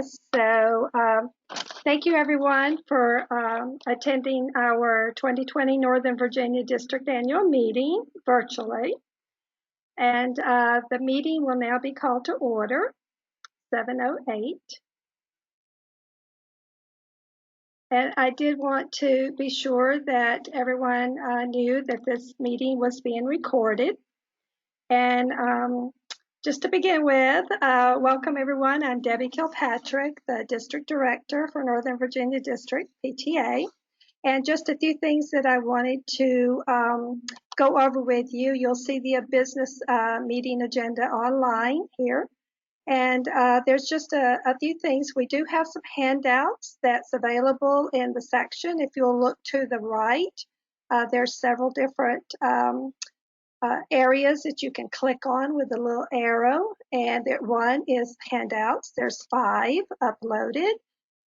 So thank you everyone for attending our 2020 Northern Virginia District Annual Meeting virtually. And the meeting will now be called to order, 7:08. And I did want to be sure that everyone knew that this meeting was being recorded. And just to begin with, welcome everyone. I'm Debbie Kilpatrick, the District Director for Northern Virginia District, PTA. And just a few things that I wanted to go over with you. You'll see the business meeting agenda online here. And there's just a few things. We do have some handouts that's available in the section. If you'll look to the right, there's several different areas that you can click on with a little arrow, and one is handouts. There's 5 uploaded,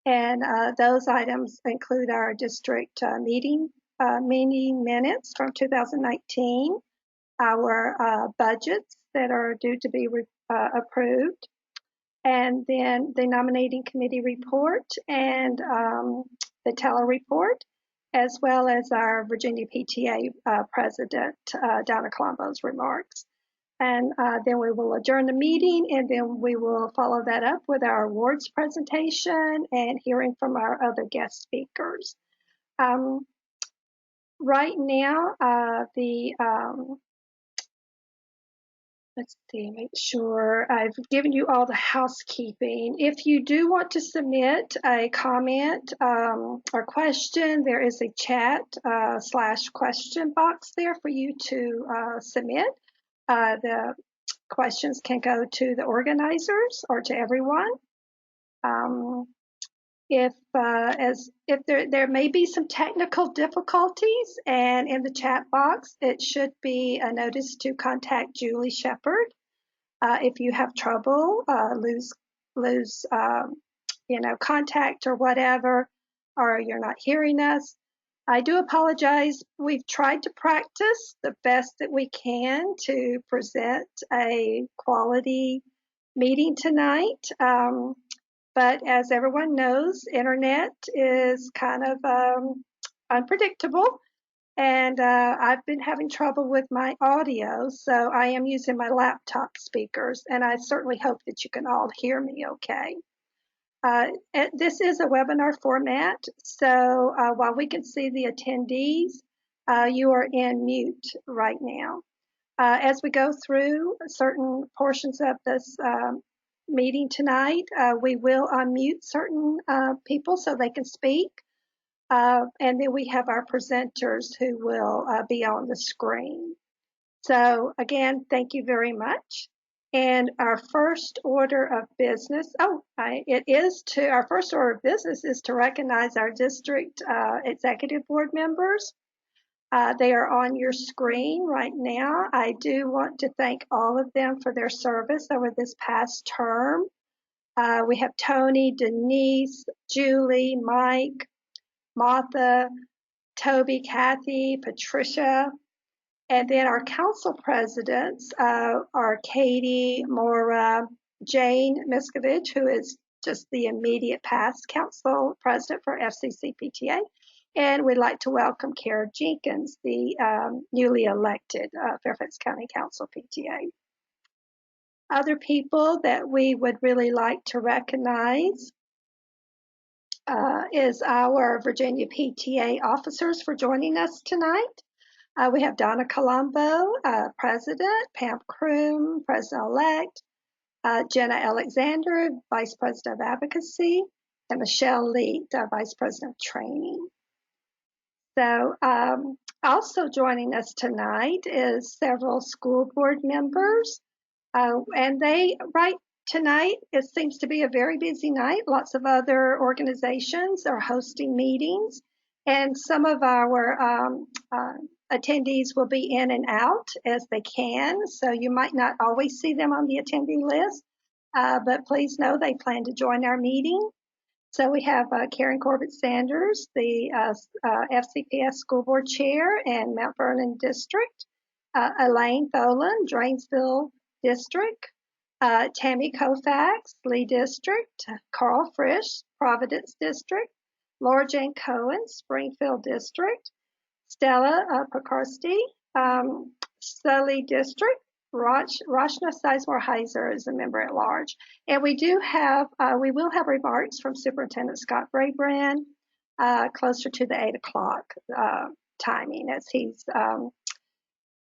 and those items include our district meeting minutes from 2019, our budgets that are due to be approved, and then the nominating committee report and the teller report, as well as our Virginia PTA President, Donna Colombo's remarks. And then we will adjourn the meeting, and then we will follow that up with our awards presentation and hearing from our other guest speakers. Right now, let's see, make sure I've given you all the housekeeping. If you do want to submit a comment or question, there is a chat / question box there for you to submit. The questions can go to the organizers or to everyone. If there may be some technical difficulties, and in the chat box it should be a notice to contact Julie Shepard if you have trouble, lose contact or whatever, or you're not hearing us. I do apologize. We've tried to practice the best that we can to present a quality meeting tonight. But as everyone knows, internet is kind of unpredictable, and I've been having trouble with my audio, so I am using my laptop speakers, and I certainly hope that you can all hear me okay. This is a webinar format, so while we can see the attendees, you are in mute right now. As we go through certain portions of this meeting tonight, we will unmute certain people so they can speak. And then we have our presenters who will be on the screen. So again, thank you very much. And our first order of business, our first order of business is to recognize our district executive board members. They are on your screen right now. I do want to thank all of them for their service over this past term. We have Tony, Denise, Julie, Mike, Martha, Toby, Kathy, Patricia, and then our council presidents are Katie, Maura, Jane Miskovich, who is just the immediate past council president for FCCPTA. And we'd like to welcome Kara Jenkins, the newly elected Fairfax County Council PTA. Other people that we would really like to recognize is our Virginia PTA officers for joining us tonight. We have Donna Colombo, President, Pam Kroom, President-elect, Jenna Alexander, Vice President of Advocacy, and Michelle Leet, Vice President of Training. So also joining us tonight is several school board members, and tonight it seems to be a very busy night. Lots of other organizations are hosting meetings, and some of our attendees will be in and out as they can, so you might not always see them on the attendee list, but please know they plan to join our meeting. So we have Karen Corbett Sanders, the FCPS School Board Chair and Mount Vernon District, Eileen Tholen, Drainsville District, Tammy Koufax, Lee District, Carl Frisch, Providence District, Laura Jane Cohen, Springfield District, Stella Pekarski, Sully District, Rashna Sizemore Heiser is a member at large. And we will have remarks from Superintendent Scott Brabrand closer to the 8 o'clock timing, as he's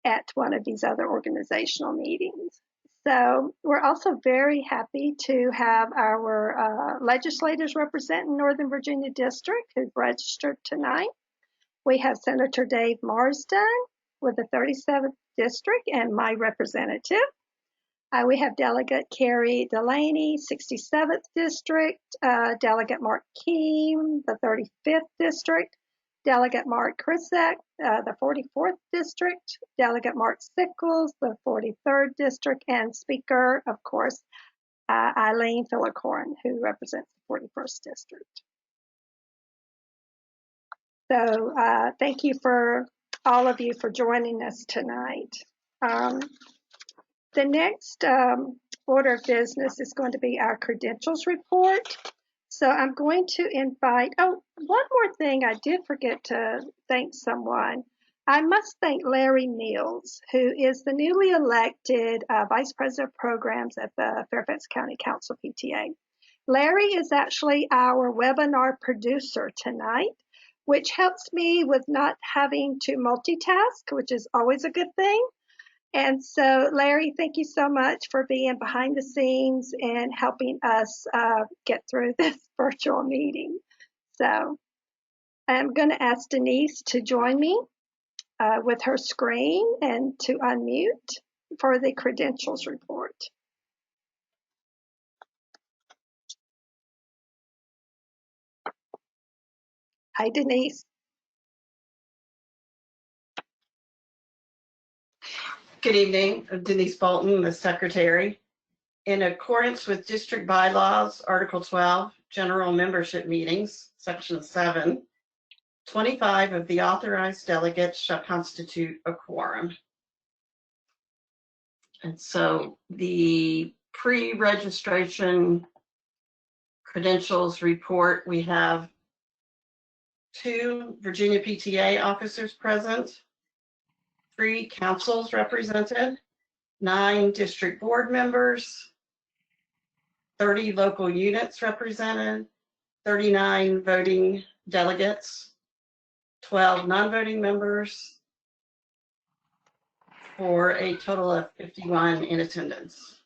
at one of these other organizational meetings. So we're also very happy to have our legislators representing Northern Virginia District who've registered tonight. We have Senator Dave Marsden with the 37th District and my representative. We have Delegate Carrie Delaney, 67th District, Delegate Mark Keem, the 35th District, Delegate Mark Krisek, the 44th District, Delegate Mark Sickles, the 43rd District, and Speaker, of course, Eileen Fillicorn, who represents the 41st District. So thank you for all of you for joining us tonight. The next order of business is going to be our credentials report. So I'm going to invite, one more thing, I did forget to thank someone. I must thank Larry Mills, who is the newly elected Vice President of Programs at the Fairfax County Council PTA. Larry is actually our webinar producer tonight, which helps me with not having to multitask, which is always a good thing. And so, Larry, thank you so much for being behind the scenes and helping us get through this virtual meeting. So I'm going to ask Denise to join me with her screen and to unmute for the credentials report. Hi, Denise. Good evening. I'm Denise Bolton, the Secretary. In accordance with District Bylaws, Article 12, General Membership Meetings, Section 7, 25 of the authorized delegates shall constitute a quorum. And so the pre-registration credentials report, we have 2 Virginia PTA officers present, 3 councils represented, 9 district board members, 30 local units represented, 39 voting delegates, 12 non-voting members, for a total of 51 in attendance.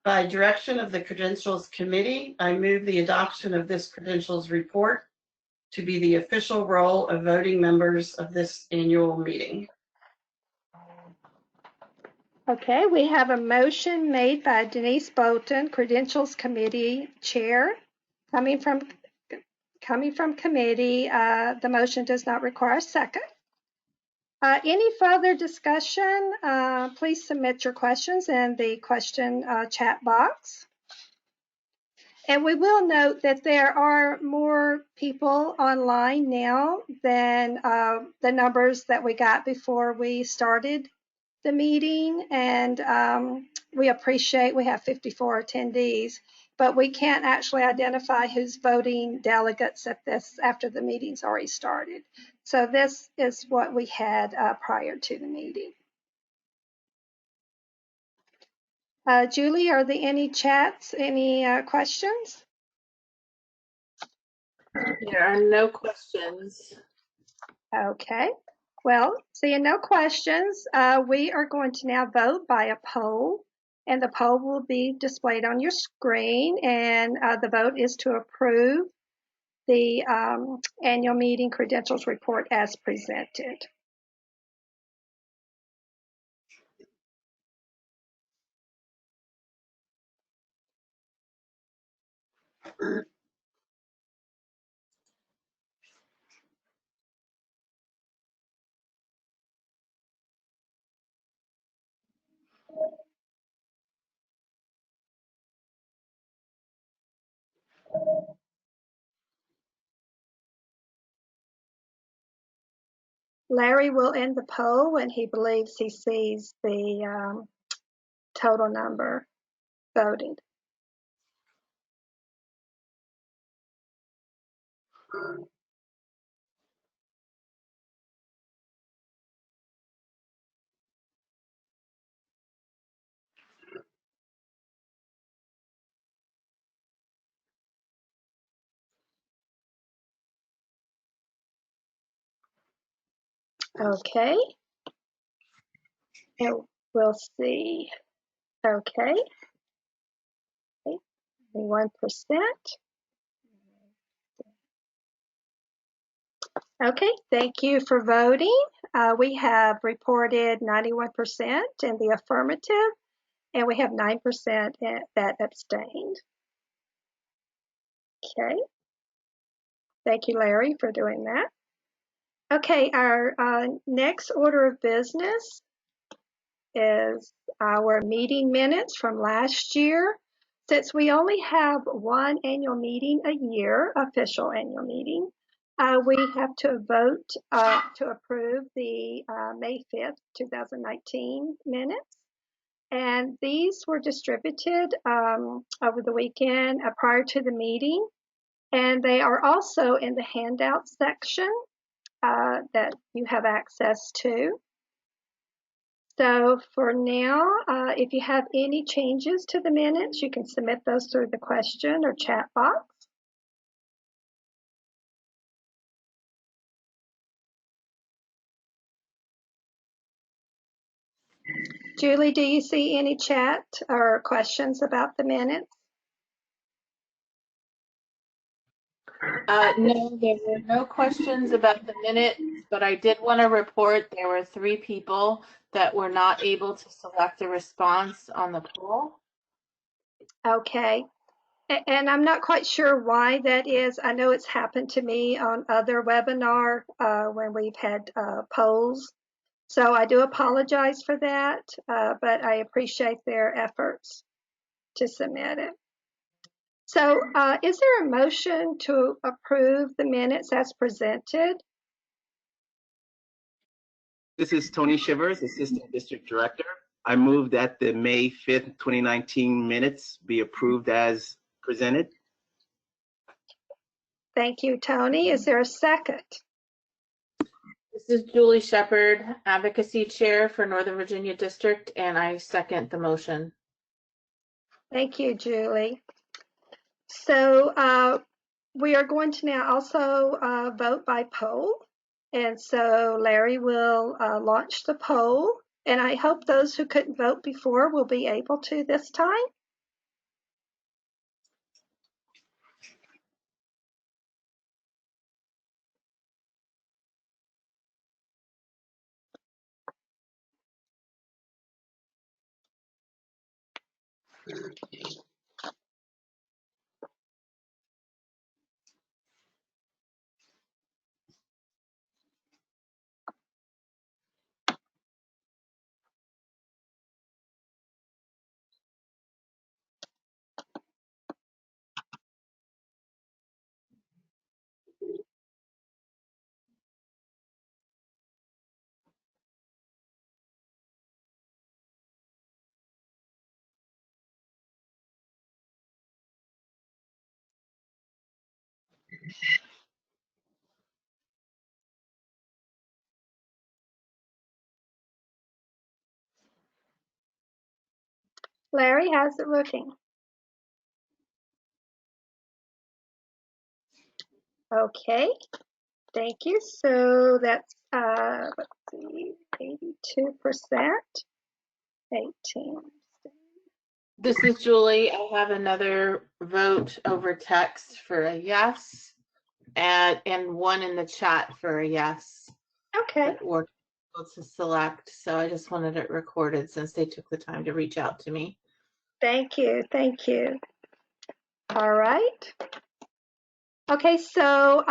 By direction of the Credentials Committee, I move the adoption of this credentials report to be the official roll of voting members of this annual meeting. Okay, we have a motion made by Denise Bolton, Credentials Committee Chair, coming from committee. The motion does not require a second. Any further discussion? Please submit your questions in the question chat box. And we will note that there are more people online now than the numbers that we got before we started the meeting, and we appreciate we have 54 attendees, but we can't actually identify who's voting delegates at this after the meeting's already started. So this is what we had prior to the meeting. Julie, are there any chats, any questions? There are no questions. Okay. Well, seeing no questions, we are going to now vote by a poll, and the poll will be displayed on your screen, and the vote is to approve the annual meeting credentials report as presented. Larry will end the poll when he believes he sees the total number voted. Okay. And we'll see. Okay. 1%. Okay, thank you for voting. We have reported 91% in the affirmative, and we have 9% that abstained. Okay. Thank you, Larry, for doing that. Okay, our next order of business is our meeting minutes from last year. Since we only have one annual meeting a year, official annual meeting, we have to vote to approve the May 5th, 2019 minutes. And these were distributed over the weekend prior to the meeting. And they are also in the handout section that you have access to. So for now, if you have any changes to the minutes, you can submit those through the question or chat box. Julie, do you see any chat or questions about the minutes? No, there were no questions about the minutes, but I did want to report there were 3 people that were not able to select a response on the poll. Okay. And I'm not quite sure why that is. I know it's happened to me on other webinar when we've had polls. So I do apologize for that, but I appreciate their efforts to submit it. So is there a motion to approve the minutes as presented? This is Tony Shivers, Assistant District Director. I move that the May 5th, 2019 minutes be approved as presented. Thank you, Tony. Is there a second? This is Julie Shepard, Advocacy Chair for Northern Virginia District, and I second the motion. Thank you, Julie. So we are going to now also vote by poll. And so Larry will launch the poll. And I hope those who couldn't vote before will be able to this time. Larry, how's it looking? Okay, thank you. So that's, let's see, 82%, 18. This is Julie. I have another vote over text for a yes, and one in the chat for a yes. Okay. That we're able to select, so I just wanted it recorded since they took the time to reach out to me. Thank you. Thank you. All right. Okay, so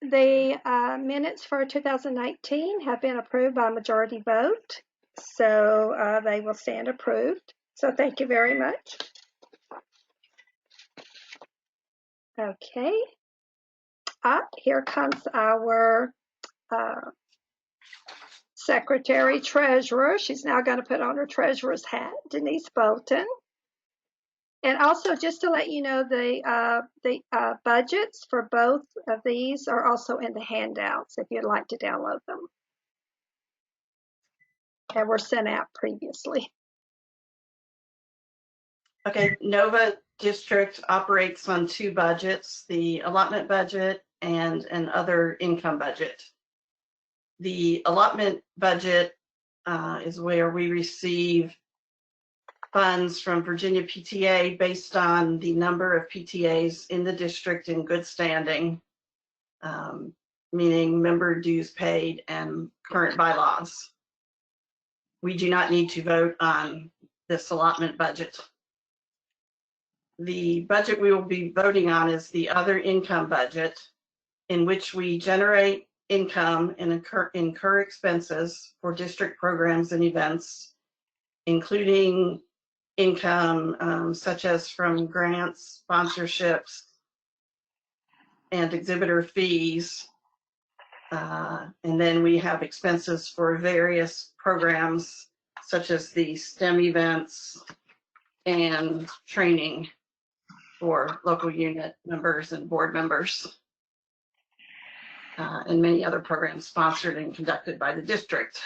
the minutes for 2019 have been approved by majority vote, so they will stand approved. So thank you very much. Okay. Here comes our Secretary Treasurer, she's now going to put on her treasurer's hat, Denise Bolton. And also, just to let you know, the budgets for both of these are also in the handouts if you'd like to download them. And were sent out previously. Okay, Nova District operates on two budgets, the allotment budget and an other income budget. The allotment budget is where we receive funds from Virginia PTA based on the number of PTAs in the district in good standing, meaning member dues paid and current bylaws. We do not need to vote on this allotment budget. The budget we will be voting on is the other income budget, in which we generate income and incur expenses for district programs and events, including income such as from grants, sponsorships, and exhibitor fees. And then we have expenses for various programs such as the STEM events and training for local unit members and board members, and many other programs sponsored and conducted by the district.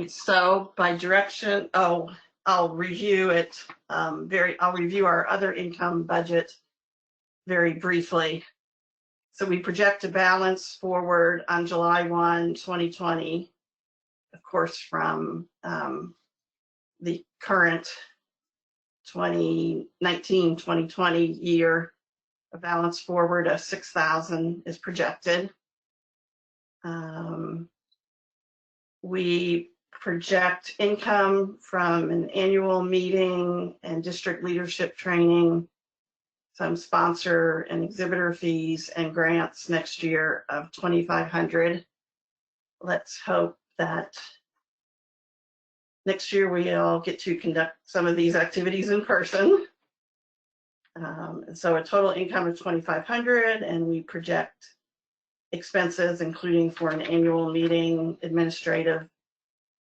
So by direction, I'll review it I'll review our other income budget very briefly. So we project a balance forward on July 1, 2020, of course, from the current 2019-2020 year. A balance forward of $6,000 is projected. We project income from an annual meeting and district leadership training, some sponsor and exhibitor fees and grants next year of $2,500. Let's hope that next year we all get to conduct some of these activities in person. So a total income of $2,500, and we project expenses, including for an annual meeting, administrative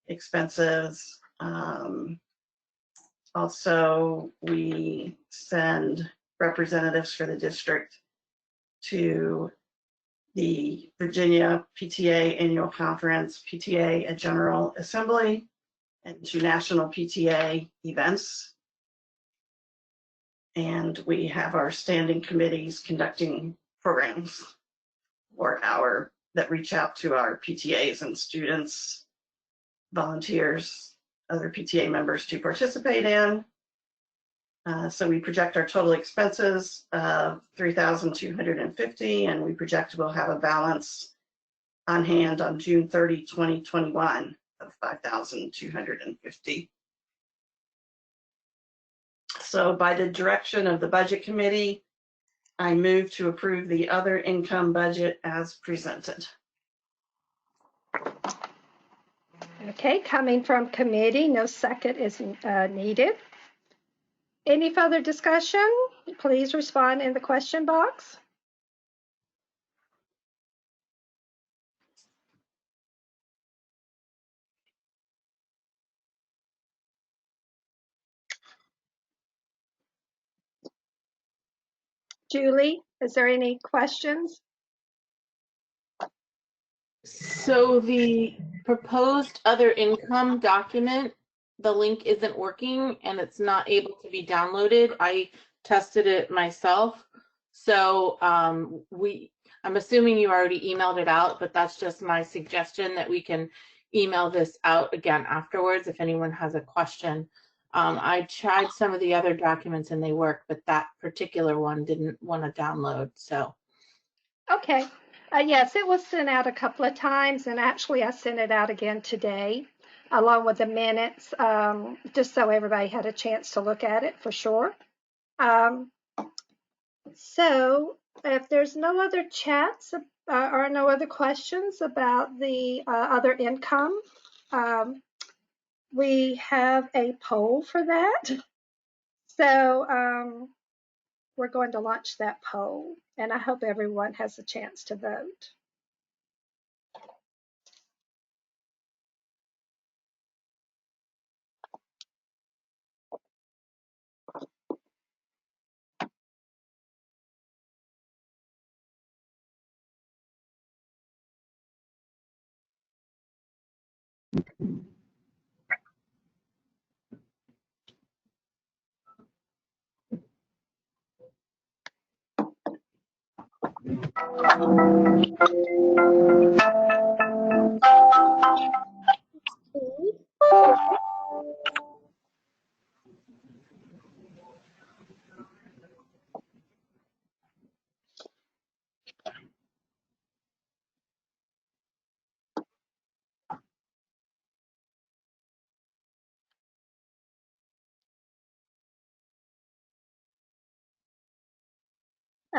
expenses. Also, we send representatives for the district to the Virginia PTA Annual Conference, PTA at General Assembly, and to national PTA events. And we have our standing committees conducting programs that reach out to our PTAs and students, volunteers, other PTA members to participate in. So we project our total expenses of $3,250, and we project we'll have a balance on hand on June 30, 2021 of $5,250. So by the direction of the Budget Committee, I move to approve the other income budget as presented. Okay, coming from committee, no second is needed. Any further discussion? Please respond in the question box. Julie, is there any questions? So the proposed other income document, the link isn't working and it's not able to be downloaded. I tested it myself. So I'm assuming you already emailed it out, but that's just my suggestion that we can email this out again afterwards if anyone has a question. I tried some of the other documents and they work, but that particular one didn't want to download. So. Okay. Yes, it was sent out a couple of times, and actually I sent it out again today, along with the minutes, just so everybody had a chance to look at it for sure. So if there's no other chats or no other questions about the other income, we have a poll for that. So we're going to launch that poll, and I hope everyone has a chance to vote.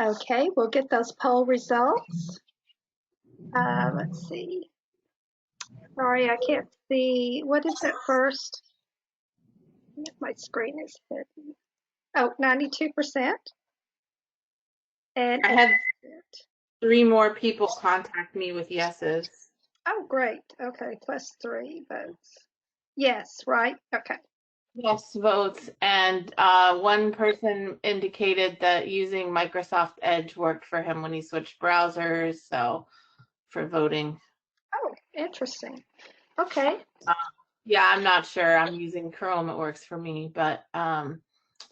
Okay, we'll get those poll results. Let's see. Sorry, I can't see. What is it first? My screen is hidden. Oh, 92%. And I had 3 more people contact me with yeses. oh, great. Okay, +3 votes. Yes, right? Okay. Yes votes, and one person indicated that using Microsoft Edge worked for him when he switched browsers, so for voting. Oh, interesting. Okay. Yeah, I'm not sure. I'm using Chrome. It works for me, but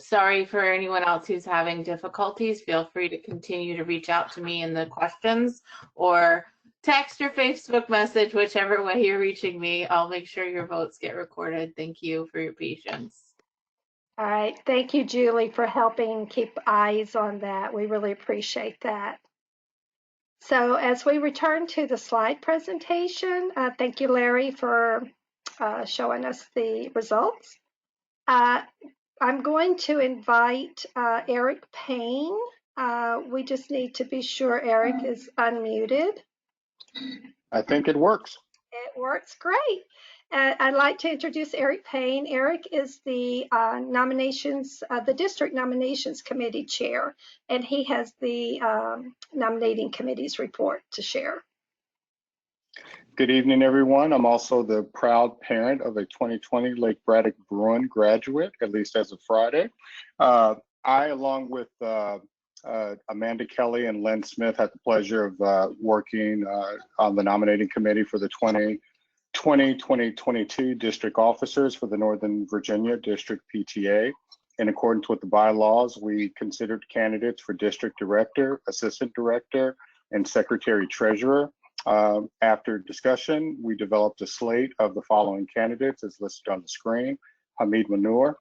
sorry for anyone else who's having difficulties. Feel free to continue to reach out to me in the questions or text or Facebook message, whichever way you're reaching me. I'll make sure your votes get recorded. Thank you for your patience. All right. Thank you, Julie, for helping keep eyes on that. We really appreciate that. So as we return to the slide presentation, thank you, Larry, for showing us the results. I'm going to invite Eric Payne. We just need to be sure Eric is unmuted. I think it works. It works great. I'd like to introduce Eric Payne. Eric is the the District Nominations Committee Chair, and he has the nominating committee's report to share. Good evening, everyone. I'm also the proud parent of a 2020 Lake Braddock Bruin graduate, at least as of Friday. I, along with Amanda Kelly and Len Smith, had the pleasure of working on the nominating committee for the 2020-2022 district officers for the Northern Virginia District PTA. In accordance with the bylaws, we considered candidates for district director, assistant director, and secretary treasurer. After discussion, we developed a slate of the following candidates as listed on the screen. Hamid Manur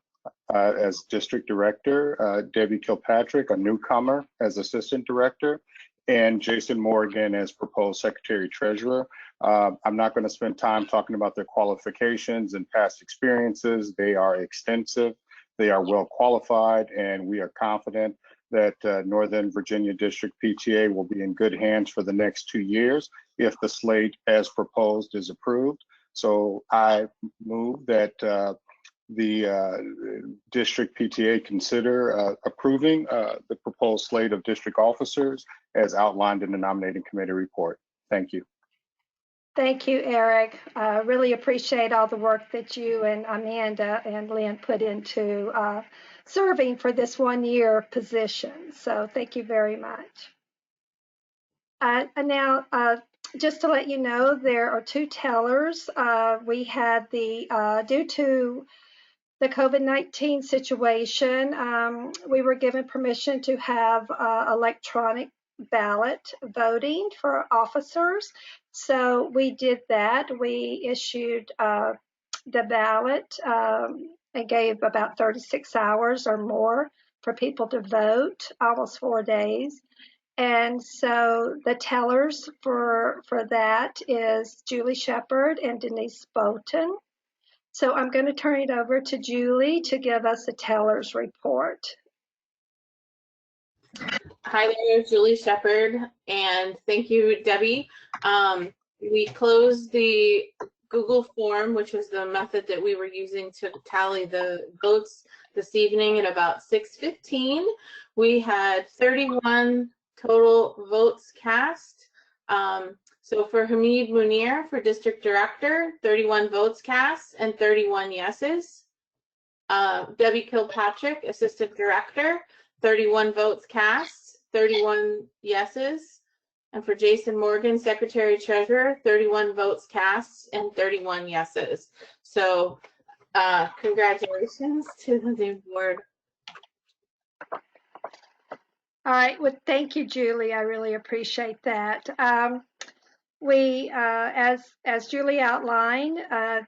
as district director, Debbie Kilpatrick, a newcomer, as assistant director, and Jason Morgan as proposed secretary treasurer. I'm not going to spend time talking about their qualifications and past experiences. They are extensive, they are well qualified, and we are confident that Northern Virginia District PTA will be in good hands for the next 2 years if the slate as proposed is approved. So I move that the district PTA consider approving the proposed slate of district officers as outlined in the nominating committee report. Thank you. Thank you, Eric. Really appreciate all the work that you and Amanda and Lynn put into serving for this 1-year position. So thank you very much. Now, just to let you know, there are 2 tellers. We had due to the COVID-19 situation, we were given permission to have electronic ballot voting for officers. So we did that. We issued the ballot and gave about 36 hours or more for people to vote, almost 4 days. And so the tellers for that is Julie Shepard and Denise Bolton. So I'm going to turn it over to Julie to give us a teller's report. Hi there, Julie Shepard, and thank you, Debbie. We closed the Google form, which was the method that we were using to tally the votes, this evening at about 6:15. We had 31 total votes cast. So for Hamid Munir for District Director, 31 votes cast and 31 yeses. Debbie Kilpatrick, Assistant Director, 31 votes cast, 31 yeses. And for Jason Morgan, Secretary Treasurer, 31 votes cast and 31 yeses. So congratulations to the new board. All right. Well, thank you, Julie. I really appreciate that. We, as Julie outlined,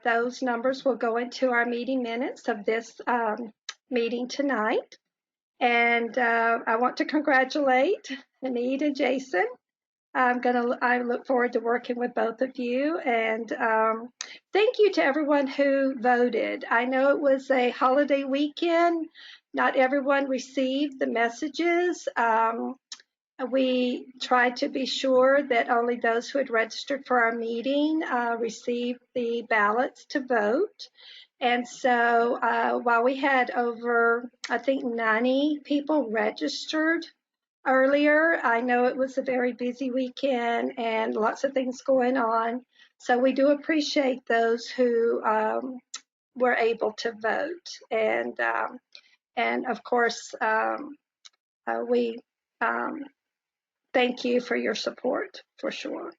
those numbers will go into our meeting minutes of this meeting tonight. And I want to congratulate Hamid and Jason. I look forward to working with both of you. And thank you to everyone who voted. I know it was a holiday weekend. Not everyone received the messages. We tried to be sure that only those who had registered for our meeting received the ballots to vote. And so while we had over, I think, 90 people registered earlier, I know it was a very busy weekend and lots of things going on. So we do appreciate those who were able to vote. And of course, we thank you for your support, for sure.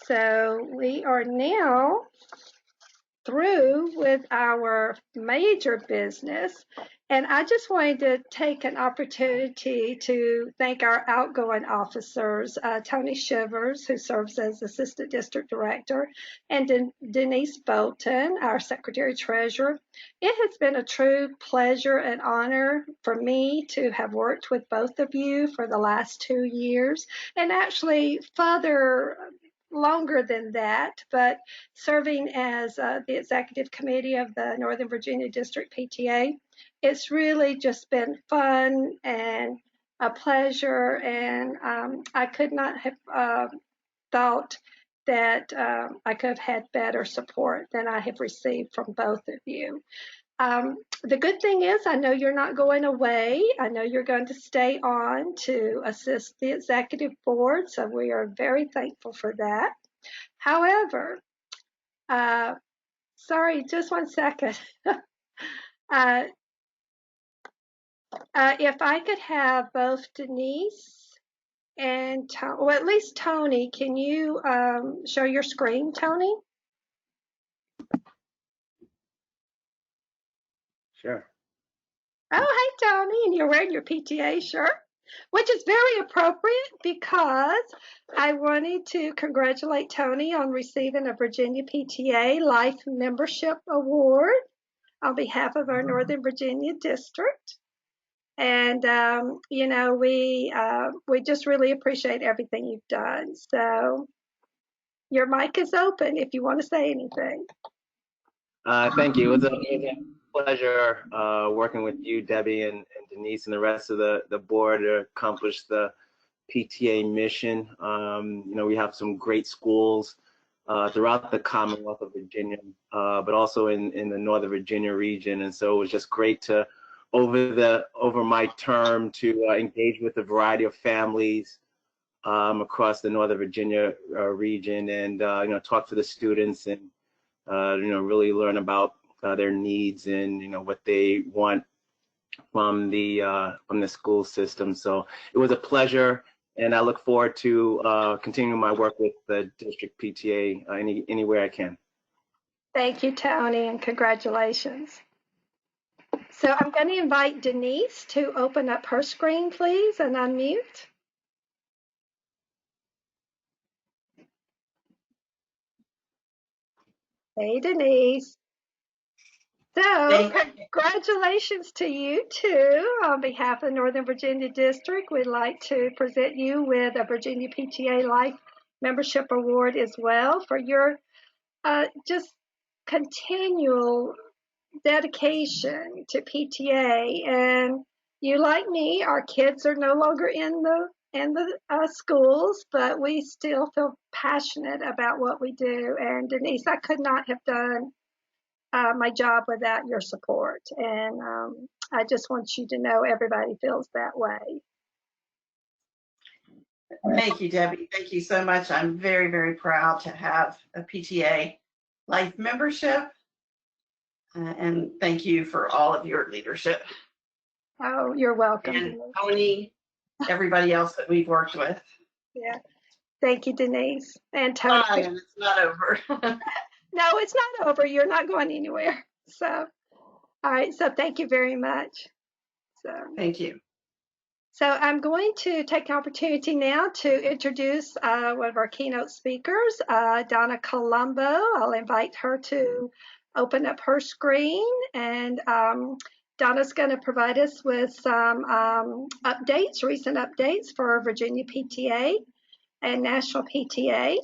So we are now through with our major business. And I just wanted to take an opportunity to thank our outgoing officers, Tony Shivers, who serves as Assistant District Director, and Denise Bolton, our Secretary Treasurer. It has been a true pleasure and honor for me to have worked with both of you for the last 2 years, and actually longer than that, but serving as the executive committee of the Northern Virginia District PTA. It's really just been fun and a pleasure, and I could not have thought that I could have had better support than I have received from both of you. The good thing is I know you're not going away. I know you're going to stay on to assist the executive board, so we are very thankful for that. However, sorry, just 1 second. If I could have both Denise and well, at least Tony, can you show your screen, Tony? Sure. Oh, hey, Tony, and you're wearing your PTA shirt, which is very appropriate because I wanted to congratulate Tony on receiving a Virginia PTA Life Membership Award on behalf of our Northern Virginia District. And, you know, we just really appreciate everything you've done. So your mic is open if you want to say anything. Thank you. It was a pleasure working with you, Debbie, and Denise, and the rest of the board to accomplish the PTA mission. You know, we have some great schools throughout the Commonwealth of Virginia, but also in the Northern Virginia region. And so it was just great to, over my term, to engage with a variety of families across the Northern Virginia region, and you know, talk to the students and you know, really learn about their needs and, you know, what they want from the school system. So it was a pleasure, and I look forward to continuing my work with the district PTA anywhere I can. Thank you, Tony, and congratulations. So I'm going to invite Denise to open up her screen, please, and unmute. Hey, Denise. So congratulations to you too. On behalf of the Northern Virginia District, we'd like to present you with a Virginia PTA Life Membership Award as well for your just continual dedication to PTA. And you, like me, our kids are no longer in the schools, but we still feel passionate about what we do. And Denise, I could not have done my job without your support. And I just want you to know everybody feels that way. Thank you, Debbie. Thank you so much. I'm very, very proud to have a PTA Life membership. And thank you for all of your leadership. Oh, you're welcome. And Denise. Tony, everybody else that we've worked with. Yeah. Thank you, Denise. And Tony. Bye, and it's not over. No, it's not over. You're not going anywhere. So, all right. So thank you very much. So. Thank you. So I'm going to take the opportunity now to introduce one of our keynote speakers, Donna Colombo. I'll invite her to open up her screen, and Donna's going to provide us with some updates, recent updates for Virginia PTA and National PTA.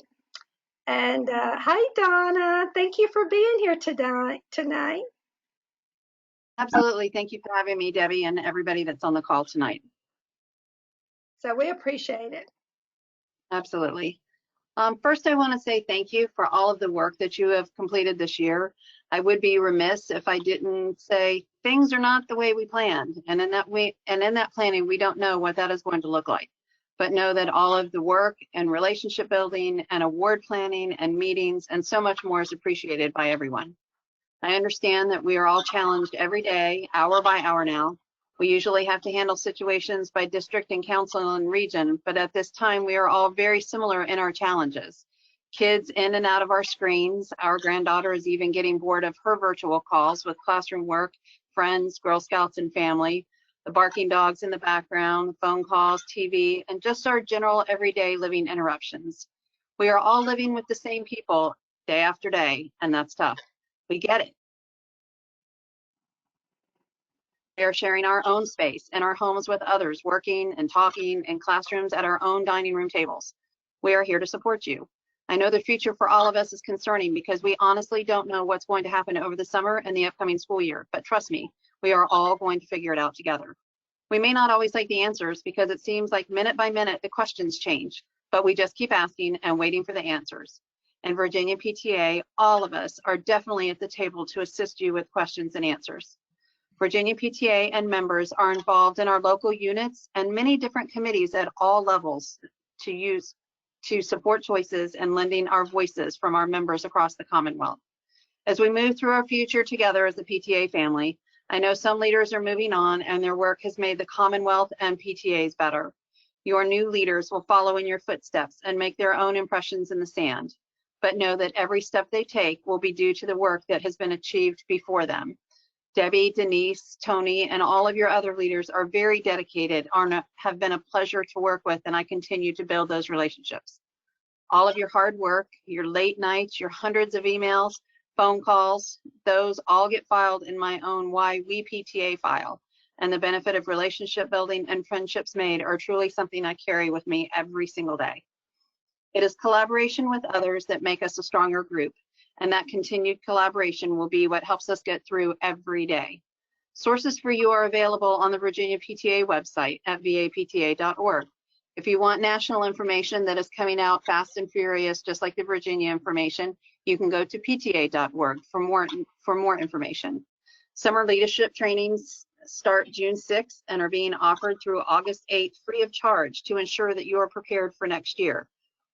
And hi, Donna. Thank you for being here tonight. Absolutely. Thank you for having me, Debbie, and everybody that's on the call tonight. So we appreciate it. Absolutely. First, I want to say thank you for all of the work that you have completed this year. I would be remiss if I didn't say things are not the way we planned. And in that planning, we don't know what that is going to look like. But know that all of the work and relationship building and award planning and meetings and so much more is appreciated by everyone. I understand that we are all challenged every day, hour by hour now. We usually have to handle situations by district and council and region, but at this time we are all very similar in our challenges. Kids in and out of our screens. Our granddaughter is even getting bored of her virtual calls with classroom work, friends, Girl Scouts and family, the barking dogs in the background, phone calls, TV, and just our general everyday living interruptions. We are all living with the same people day after day, and that's tough. We get it. We are sharing our own space in our homes with others, working and talking in classrooms at our own dining room tables. We are here to support you. I know the future for all of us is concerning because we honestly don't know what's going to happen over the summer and the upcoming school year, but trust me, we are all going to figure it out together. We may not always like the answers because it seems like minute by minute the questions change, but we just keep asking and waiting for the answers. And Virginia PTA, all of us are definitely at the table to assist you with questions and answers. Virginia PTA and members are involved in our local units and many different committees at all levels to support choices and lending our voices from our members across the Commonwealth. As we move through our future together as the PTA family, I know some leaders are moving on and their work has made the Commonwealth and PTAs better. Your new leaders will follow in your footsteps and make their own impressions in the sand, but know that every step they take will be due to the work that has been achieved before them. Debbie, Denise, Tony, and all of your other leaders are very dedicated and have been a pleasure to work with, and I continue to build those relationships. All of your hard work, your late nights, your hundreds of emails, phone calls, those all get filed in my own Why We PTA file, and the benefit of relationship building and friendships made are truly something I carry with me every single day. It is collaboration with others that make us a stronger group, and that continued collaboration will be what helps us get through every day. Sources for you are available on the Virginia PTA website at vapta.org. If you want national information that is coming out fast and furious, just like the Virginia information, you can go to pta.org for more information. Summer leadership trainings start June 6th and are being offered through August 8th free of charge to ensure that you are prepared for next year.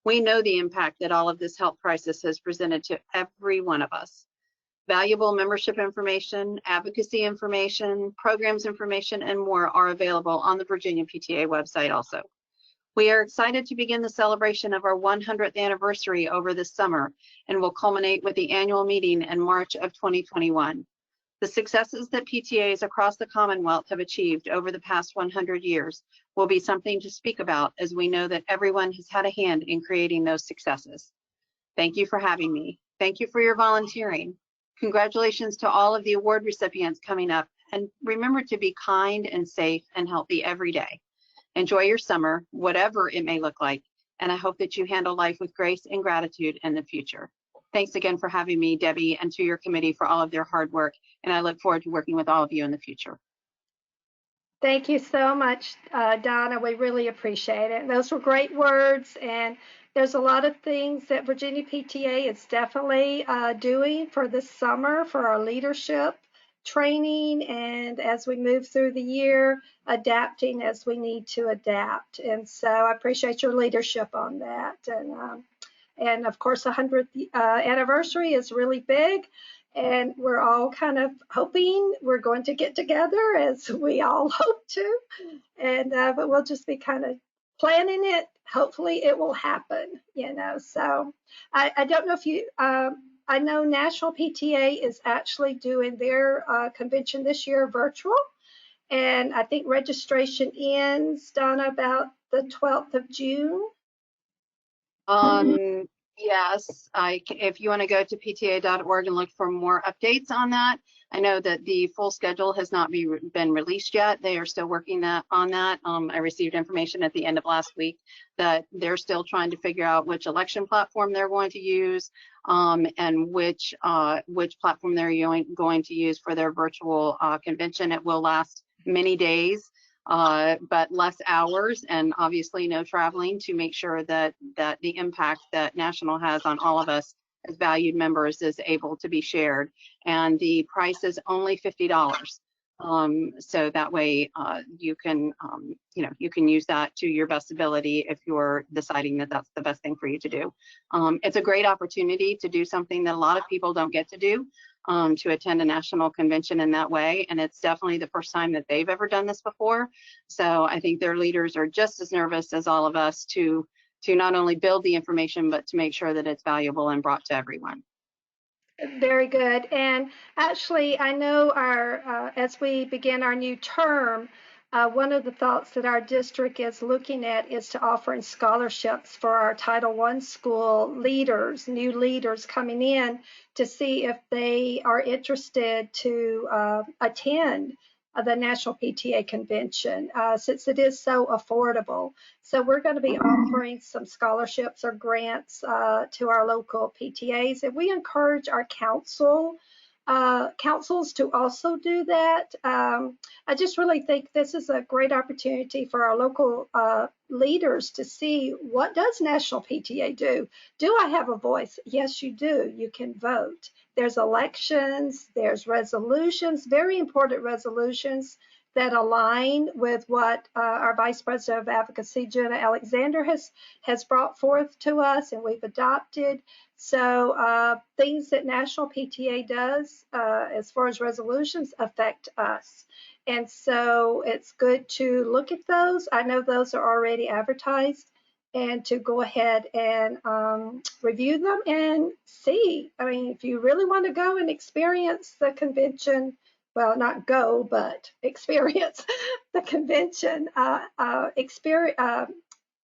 We know the impact that all of this health crisis has presented to every one of us. Valuable membership information, advocacy information, programs information, and more are available on the Virginia PTA website also. We are excited to begin the celebration of our 100th anniversary over this summer and will culminate with the annual meeting in March of 2021. The successes that PTAs across the Commonwealth have achieved over the past 100 years will be something to speak about, as we know that everyone has had a hand in creating those successes. Thank you for having me. Thank you for your volunteering. Congratulations to all of the award recipients coming up, and remember to be kind and safe and healthy every day. Enjoy your summer, whatever it may look like, and I hope that you handle life with grace and gratitude in the future. Thanks again for having me, Debbie, and to your committee for all of their hard work, and I look forward to working with all of you in the future. Thank you so much, Donna. We really appreciate it. Those were great words, and there's a lot of things that Virginia PTA is definitely doing for this summer for our leadership training, and as we move through the year, adapting as we need to adapt. And so I appreciate your leadership on that. And of course, the 100th anniversary is really big, and we're all kind of hoping we're going to get together, as we all hope to. And but we'll just be kind of planning it. Hopefully, it will happen. So I don't know if you. I know National PTA is actually doing their convention this year virtual, and I think registration ends, Donna, about the 12th of June. Yes, if you want to go to pta.org and look for more updates on that. I know that the full schedule has not been released yet. They are still working on that. I received information at the end of last week that they're still trying to figure out which election platform they're going to use, and which platform they're going to use for their virtual convention. It will last many days, but less hours, and obviously no traveling, to make sure that the impact that National has on all of us as valued members is able to be shared. And the price is only $50. So that way you can use that to your best ability if you're deciding that that's the best thing for you to do. It's a great opportunity to do something that a lot of people don't get to do, to attend a national convention in that way. And it's definitely the first time that they've ever done this before. So I think their leaders are just as nervous as all of us to not only build the information, but to make sure that it's valuable and brought to everyone. Very good. And actually, I know as we begin our new term, one of the thoughts that our district is looking at is to offering scholarships for our Title I school leaders, new leaders coming in, to see if they are interested to attend the National PTA Convention, since it is so affordable. So we're going to be offering some scholarships or grants to our local PTAs, and we encourage our councils to also do that. I just really think this is a great opportunity for our local leaders to see, what does National PTA do? Do I have a voice? Yes, you do. You can vote. There's elections, there's resolutions, very important resolutions that align with what our Vice President of Advocacy, Jenna Alexander, has brought forth to us, and we've adopted. So things that National PTA does as far as resolutions affect us. And so it's good to look at those. I know those are already advertised, and to go ahead and review them and see. I mean, if you really want to go and experience the convention, well, not go, but experience the convention,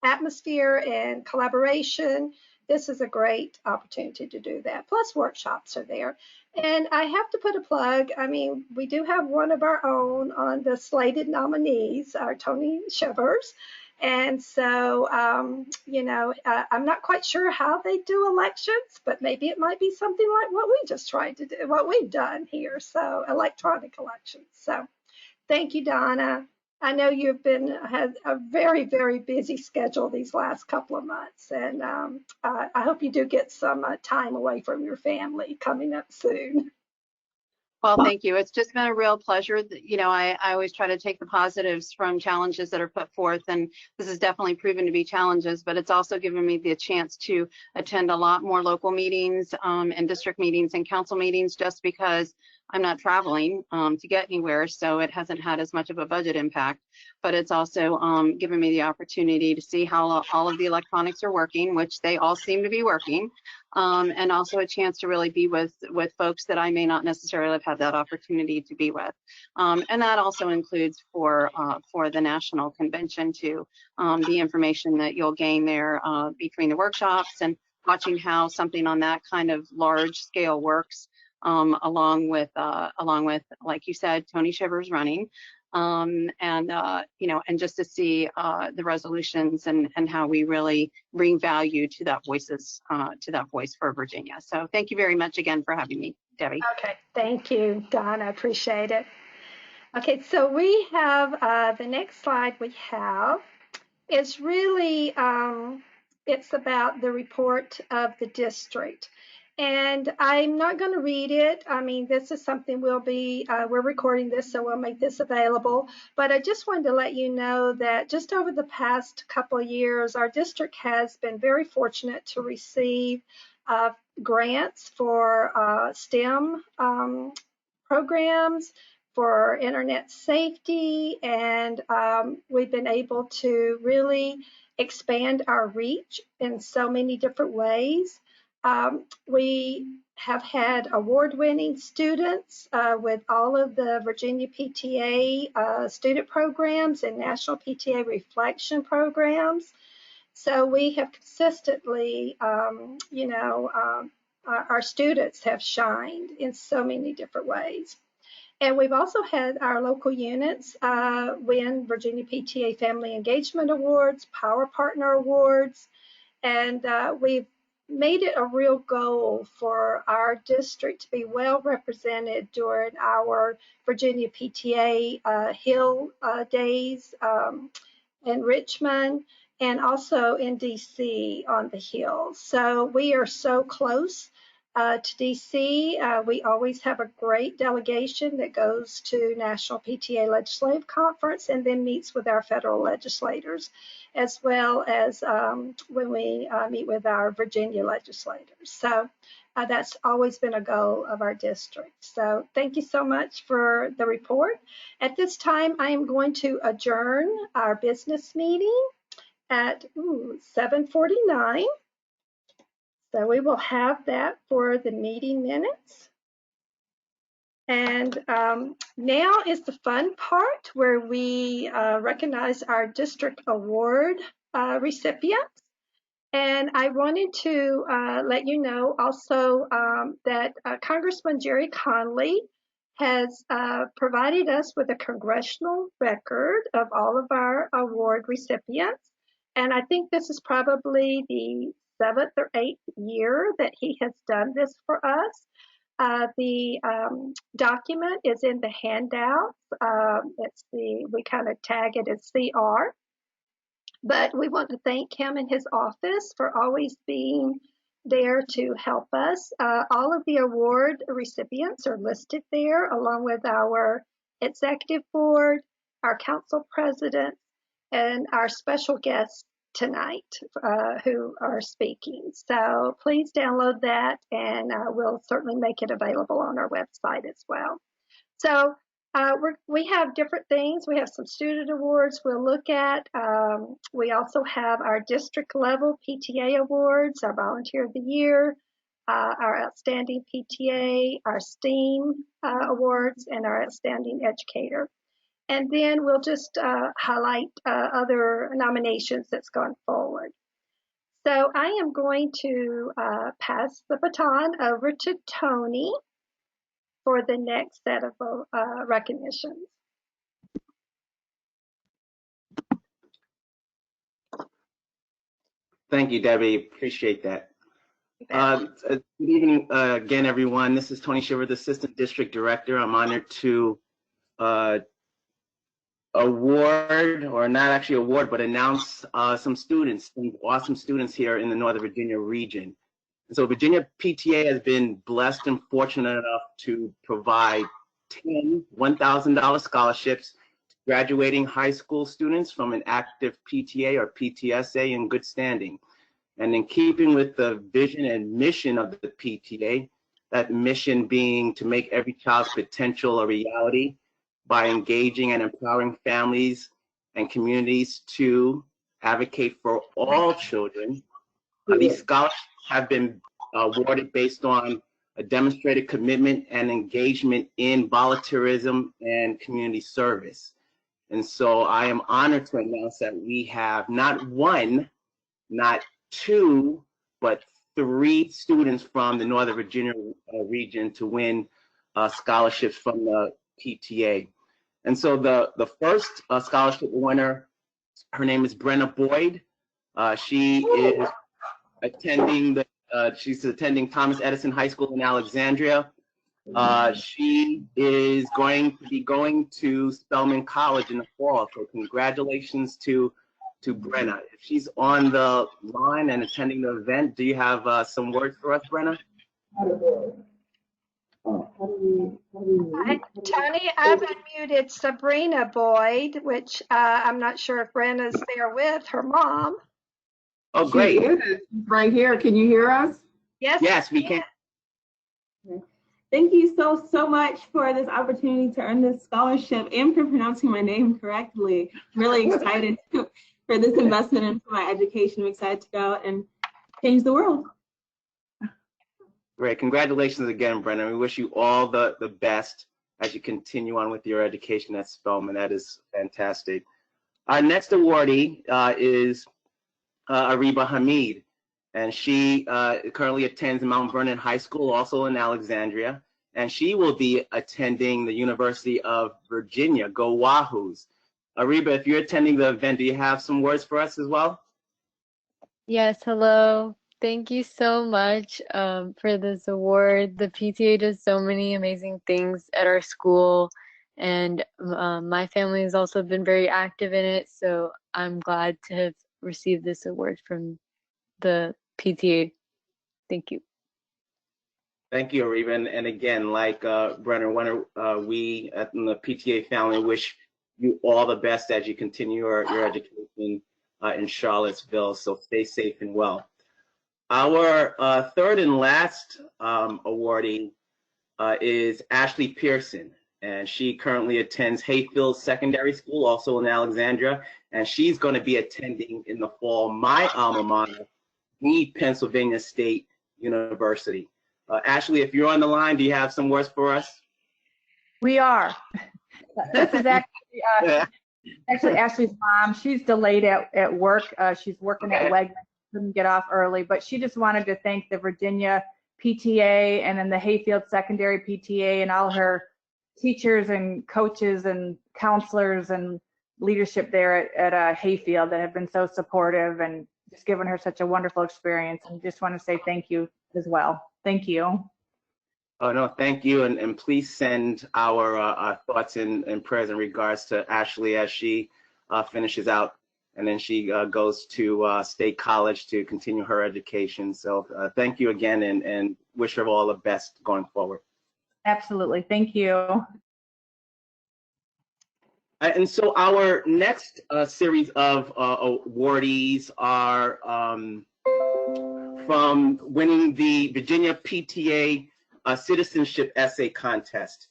atmosphere and collaboration, this is a great opportunity to do that. Plus, workshops are there. And I have to put a plug. I mean, we do have one of our own on the slated nominees, our Tony Shivers. And so, I'm not quite sure how they do elections, but maybe it might be something like what we just tried to do, what we've done here. So, electronic elections. So, thank you, Donna. I know you've had a very, very busy schedule these last couple of months, and I hope you do get some time away from your family coming up soon. Well, thank you. It's just been a real pleasure. I always try to take the positives from challenges that are put forth, and this has definitely proven to be challenges, but it's also given me the chance to attend a lot more local meetings and district meetings and council meetings, just because I'm not traveling to get anywhere, so it hasn't had as much of a budget impact. But it's also given me the opportunity to see how all of the electronics are working, which they all seem to be working, and also a chance to really be with folks that I may not necessarily have had that opportunity to be with. And that also includes for the national convention too, the information that you'll gain there between the workshops and watching how something on that kind of large scale works. Along with, like you said, Tony Shivers running, and just to see the resolutions and how we really bring value to that voice for Virginia. So thank you very much again for having me, Debbie. Okay, thank you, Donna. I appreciate it. Okay, so we have the next slide we have is really it's about the report of the district. And I'm not going to read it. I mean, this is something we're recording this, so we'll make this available. But I just wanted to let you know that just over the past couple of years, our district has been very fortunate to receive grants for STEM programs, for internet safety, and we've been able to really expand our reach in so many different ways. We have had award-winning students with all of the Virginia PTA student programs and National PTA reflection programs. So we have consistently, our students have shined in so many different ways. And we've also had our local units win Virginia PTA Family Engagement Awards, Power Partner Awards, and we've made it a real goal for our district to be well represented during our Virginia PTA Hill Days in Richmond, and also in DC on the Hill. So we are so close to DC. We always have a great delegation that goes to National PTA Legislative Conference and then meets with our federal legislators, as well as when we meet with our Virginia legislators. So that's always been a goal of our district. So thank you so much for the report. At this time, I am going to adjourn our business meeting at 7:49. So we will have that for the meeting minutes. And now is the fun part where we recognize our district award recipients. And I wanted to let you know also that Congressman Jerry Conley has provided us with a congressional record of all of our award recipients. And I think this is probably the 7th or 8th year that he has done this for us. The document is in the handouts. We kind of tag it as CR. But we want to thank him and his office for always being there to help us. All of the award recipients are listed there, along with our executive board, our council president, and our special guests tonight who are speaking. So please download that, and we'll certainly make it available on our website as well. So we have different things. We have some student awards we'll look at. We also have our district level PTA awards, our volunteer of the year, our outstanding PTA, our STEAM awards, and our outstanding educator. And then we'll just highlight other nominations that's gone forward. So I am going to pass the baton over to Tony for the next set of recognitions. Thank you, Debbie. Appreciate that. Good evening again, everyone. This is Tony Shiver, the Assistant District Director. I'm honored to award, or not actually award, but announce some students, some awesome students here in the Northern Virginia region. So Virginia PTA has been blessed and fortunate enough to provide 10 $1,000 scholarships to graduating high school students from an active PTA or PTSA in good standing. And in keeping with the vision and mission of the PTA, that mission being to make every child's potential a reality by engaging and empowering families and communities to advocate for all children. These scholarships have been awarded based on a demonstrated commitment and engagement in volunteerism and community service. And so I am honored to announce that we have not one, not two, but 3 students from the Northern Virginia region to win scholarships from the PTA. And so the first scholarship winner, her name is Brenna Boyd. She is attending she's attending Thomas Edison High School in Alexandria. She is going to be going to Spelman College in the fall. So congratulations to to Brenna. If she's on the line and attending the event, do you have some words for us, Brenna? Tony, I've unmuted Sabrina Boyd, which I'm not sure if Brenna's there with her mom. Oh, great. She is right here. Can you hear us? Yes. Yes, we can. Thank you so much for this opportunity to earn this scholarship and for pronouncing my name correctly. Really excited for this investment into my education. I'm excited to go out and change the world. Great. Congratulations again, Brenna. We wish you all the best as you continue on with your education at Spelman. That is fantastic. Our next awardee is Ariba Hamid, and she currently attends Mount Vernon High School, also in Alexandria, and she will be attending the University of Virginia. Go Wahoos. Ariba, if you're attending the event, do you have some words for us as well? Yes, hello. Thank you so much for this award. The PTA does so many amazing things at our school, and my family has also been very active in it, so I'm glad to have received this award from the PTA. Thank you. Thank you, Ariba. And again, like Brenna, we in the PTA family wish you all the best as you continue your education in Charlottesville, so stay safe and well. Our third and last awardee is Ashley Pearson, and she currently attends Hayfield Secondary School, also in Alexandria, and she's going to be attending in the fall my alma mater, the Pennsylvania State University. Ashley, if you're on the line, do you have some words for us? We are. This is actually Ashley's mom. She's delayed at work. She's working at Wegmans. Couldn't get off early, but she just wanted to thank the Virginia PTA and then the Hayfield Secondary PTA and all her teachers and coaches and counselors and leadership there at Hayfield that have been so supportive and just given her such a wonderful experience. And just want to say thank you as well. Thank you. Oh, no, thank you. And please send our thoughts and prayers in regards to Ashley as she finishes out. And then she goes to State College to continue her education. So thank you again and wish her all the best going forward. Absolutely. Thank you. And so our next series of awardees are from winning the Virginia PTA Citizenship Essay Contest.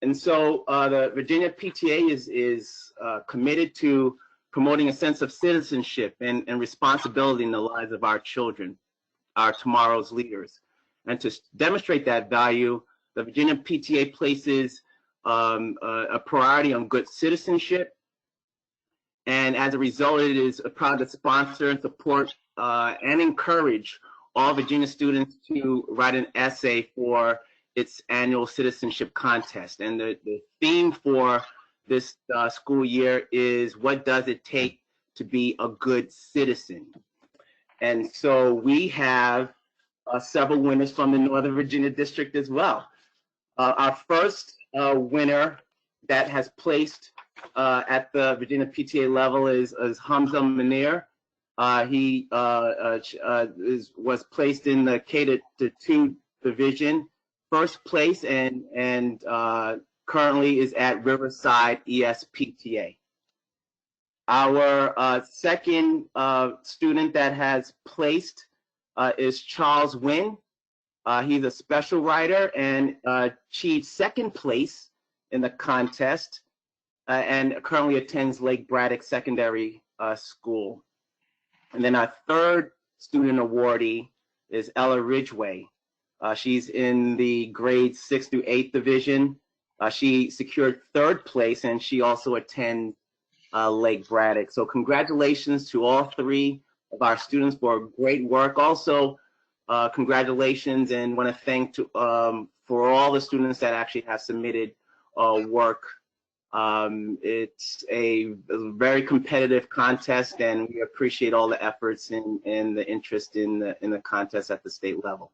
And so the Virginia PTA is committed to promoting a sense of citizenship and responsibility in the lives of our children, our tomorrow's leaders. And to demonstrate that value, the Virginia PTA places a priority on good citizenship. And as a result, it is proud to sponsor and support and encourage all Virginia students to write an essay for its annual citizenship contest. And the theme for this school year is, what does it take to be a good citizen? And so we have several winners from the Northern Virginia district as well. Our first winner that has placed at the Virginia PTA level is Hamza Munir. He was placed in the K-2 division, first place, and currently is at Riverside ESPTA. Our second student that has placed is Charles Wynn. He's a special writer and achieved second place in the contest and currently attends Lake Braddock Secondary School. And then our third student awardee is Ella Ridgway. She's in the grades 6 through 8 division. She secured third place, and she also attends Lake Braddock. So congratulations to all three of our students for great work. Also, congratulations, and want to thank for all the students that actually have submitted work. It's a very competitive contest, and we appreciate all the efforts and the interest in the contest at the state level.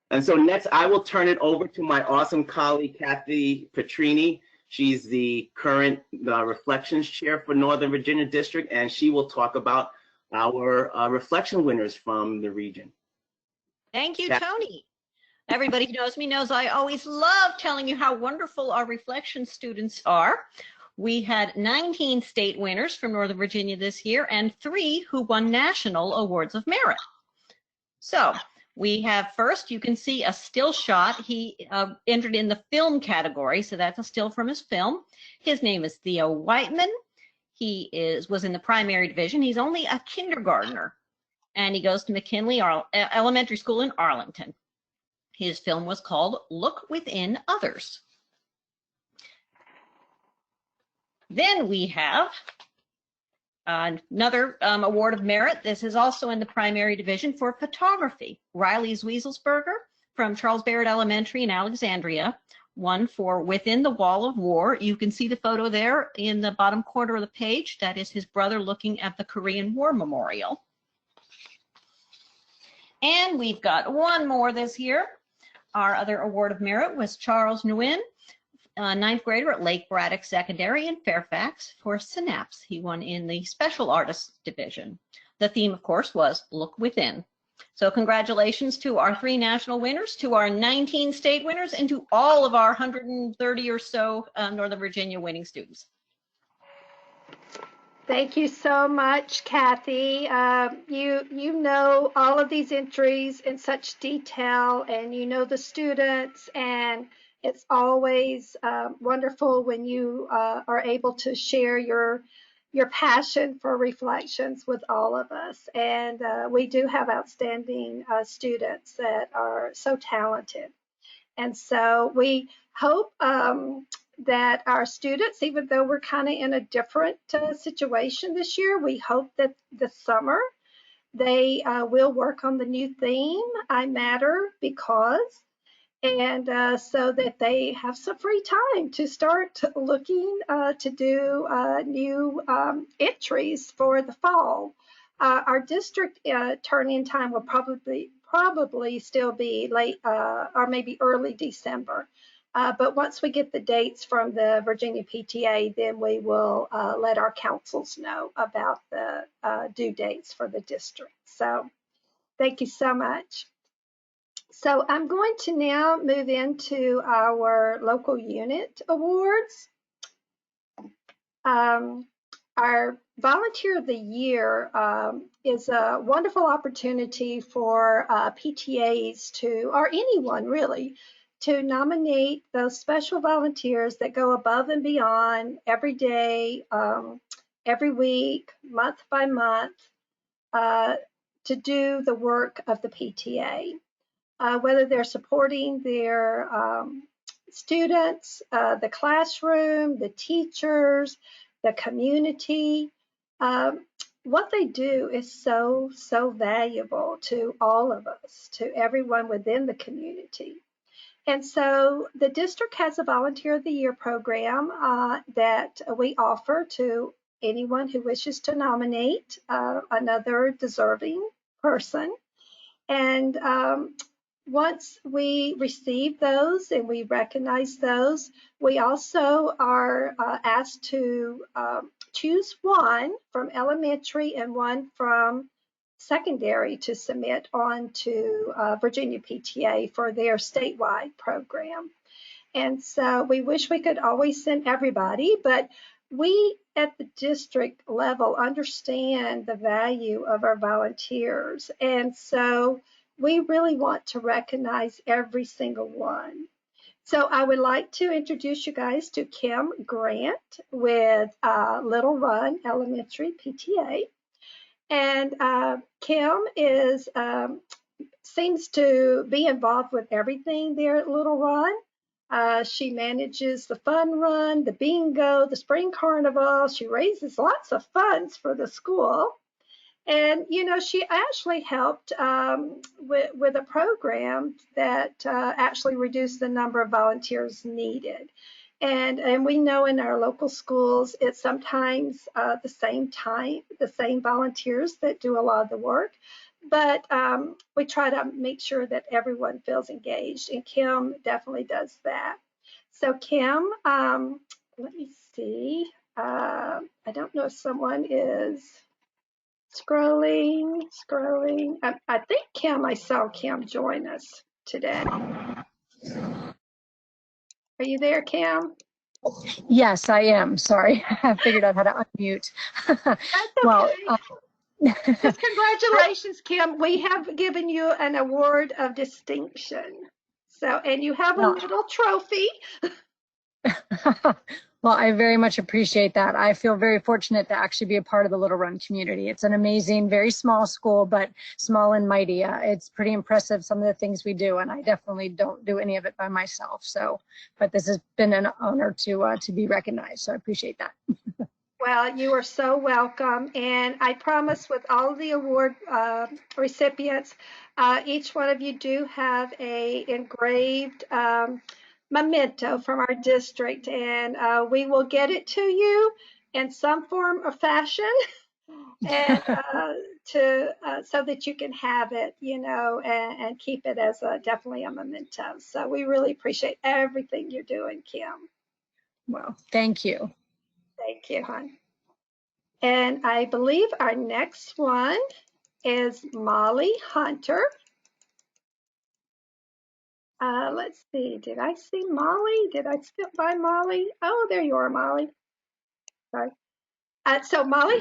And so next, I will turn it over to my awesome colleague, Kathy Petrini. She's the current Reflections Chair for Northern Virginia District, and she will talk about our reflection winners from the region. Thank you, Tony. Everybody who knows me knows I always love telling you how wonderful our reflection students are. We had 19 state winners from Northern Virginia this year and 3 who won national awards of merit. So we have first, you can see a still shot. He entered in the film category, so that's a still from his film. His name is Theo Whiteman. He was in the primary division. He's only a kindergartner, and he goes to McKinley Elementary School in Arlington. His film was called Look Within Others. Then we have another award of merit. This is also in the primary division for photography. Riley Zwieselsberger from Charles Barrett Elementary in Alexandria won for Within the Wall of War. You can see the photo there in the bottom corner of the page. That is his brother looking at the Korean War Memorial. And we've got one more this year. Our other award of merit was Charles Nguyen, 9th grader at Lake Braddock Secondary in Fairfax for Synapse. He won in the Special Artists Division. The theme, of course, was Look Within. So congratulations to our 3 national winners, to our 19 state winners, and to all of our 130 or so Northern Virginia winning students. Thank you so much, Kathy. You know all of these entries in such detail, and you know the students, and it's always wonderful when you are able to share your passion for reflections with all of us. And we do have outstanding students that are so talented. And so we hope that our students, even though we're kind of in a different situation this year, we hope that this summer they will work on the new theme, I Matter Because, and so that they have some free time to start looking to do new entries for the fall. Our district turn-in time will probably still be late or maybe early December. But once we get the dates from the Virginia PTA, then we will let our councils know about the due dates for the district. So thank you so much. So I'm going to now move into our local unit awards. Our Volunteer of the Year is a wonderful opportunity for PTAs to, or anyone really, to nominate those special volunteers that go above and beyond every day, every week, month by month, to do the work of the PTA. Whether they're supporting their students, the classroom, the teachers, the community. What they do is so valuable to all of us, to everyone within the community. And so the district has a Volunteer of the Year program that we offer to anyone who wishes to nominate another deserving person. And once we receive those and we recognize those, we also are asked to choose one from elementary and one from secondary to submit on to Virginia PTA for their statewide program. And so we wish we could always send everybody, but we at the district level understand the value of our volunteers. And so we really want to recognize every single one. So I would like to introduce you guys to Kim Grant with Little Run Elementary PTA. And Kim seems to be involved with everything there at Little Run. She manages the fun run, the bingo, the spring carnival. She raises lots of funds for the school. And, you know, she actually helped with a program that actually reduced the number of volunteers needed. And we know in our local schools, it's sometimes the same volunteers that do a lot of the work. But we try to make sure that everyone feels engaged, and Kim definitely does that. So Kim, let me see. I don't know if someone is scrolling. I think Kim, I saw Kim join us today. Are you there, Kim? Yes, I am. Sorry, I figured out how to unmute. That's okay. Well, Just congratulations, Kim. We have given you an award of distinction. So, and you have a well, little trophy. well, I very much appreciate that. I feel very fortunate to actually be a part of the Little Run community. It's an amazing, very small school, but small and mighty. It's pretty impressive, some of the things we do, and I definitely don't do any of it by myself. So, but this has been an honor to be recognized. So I appreciate that. Well, you are so welcome. And I promise with all the award recipients, each one of you do have a engraved memento from our district, and we will get it to you in some form or fashion, and so that you can have it, and keep it as definitely a memento. So we really appreciate everything you're doing, Kim. Well, thank you. Thank you, hon. And I believe our next one is Molly Hunter. Let's see, did I see Molly? Did I skip by Molly? Oh, there you are, Molly. Sorry. So Molly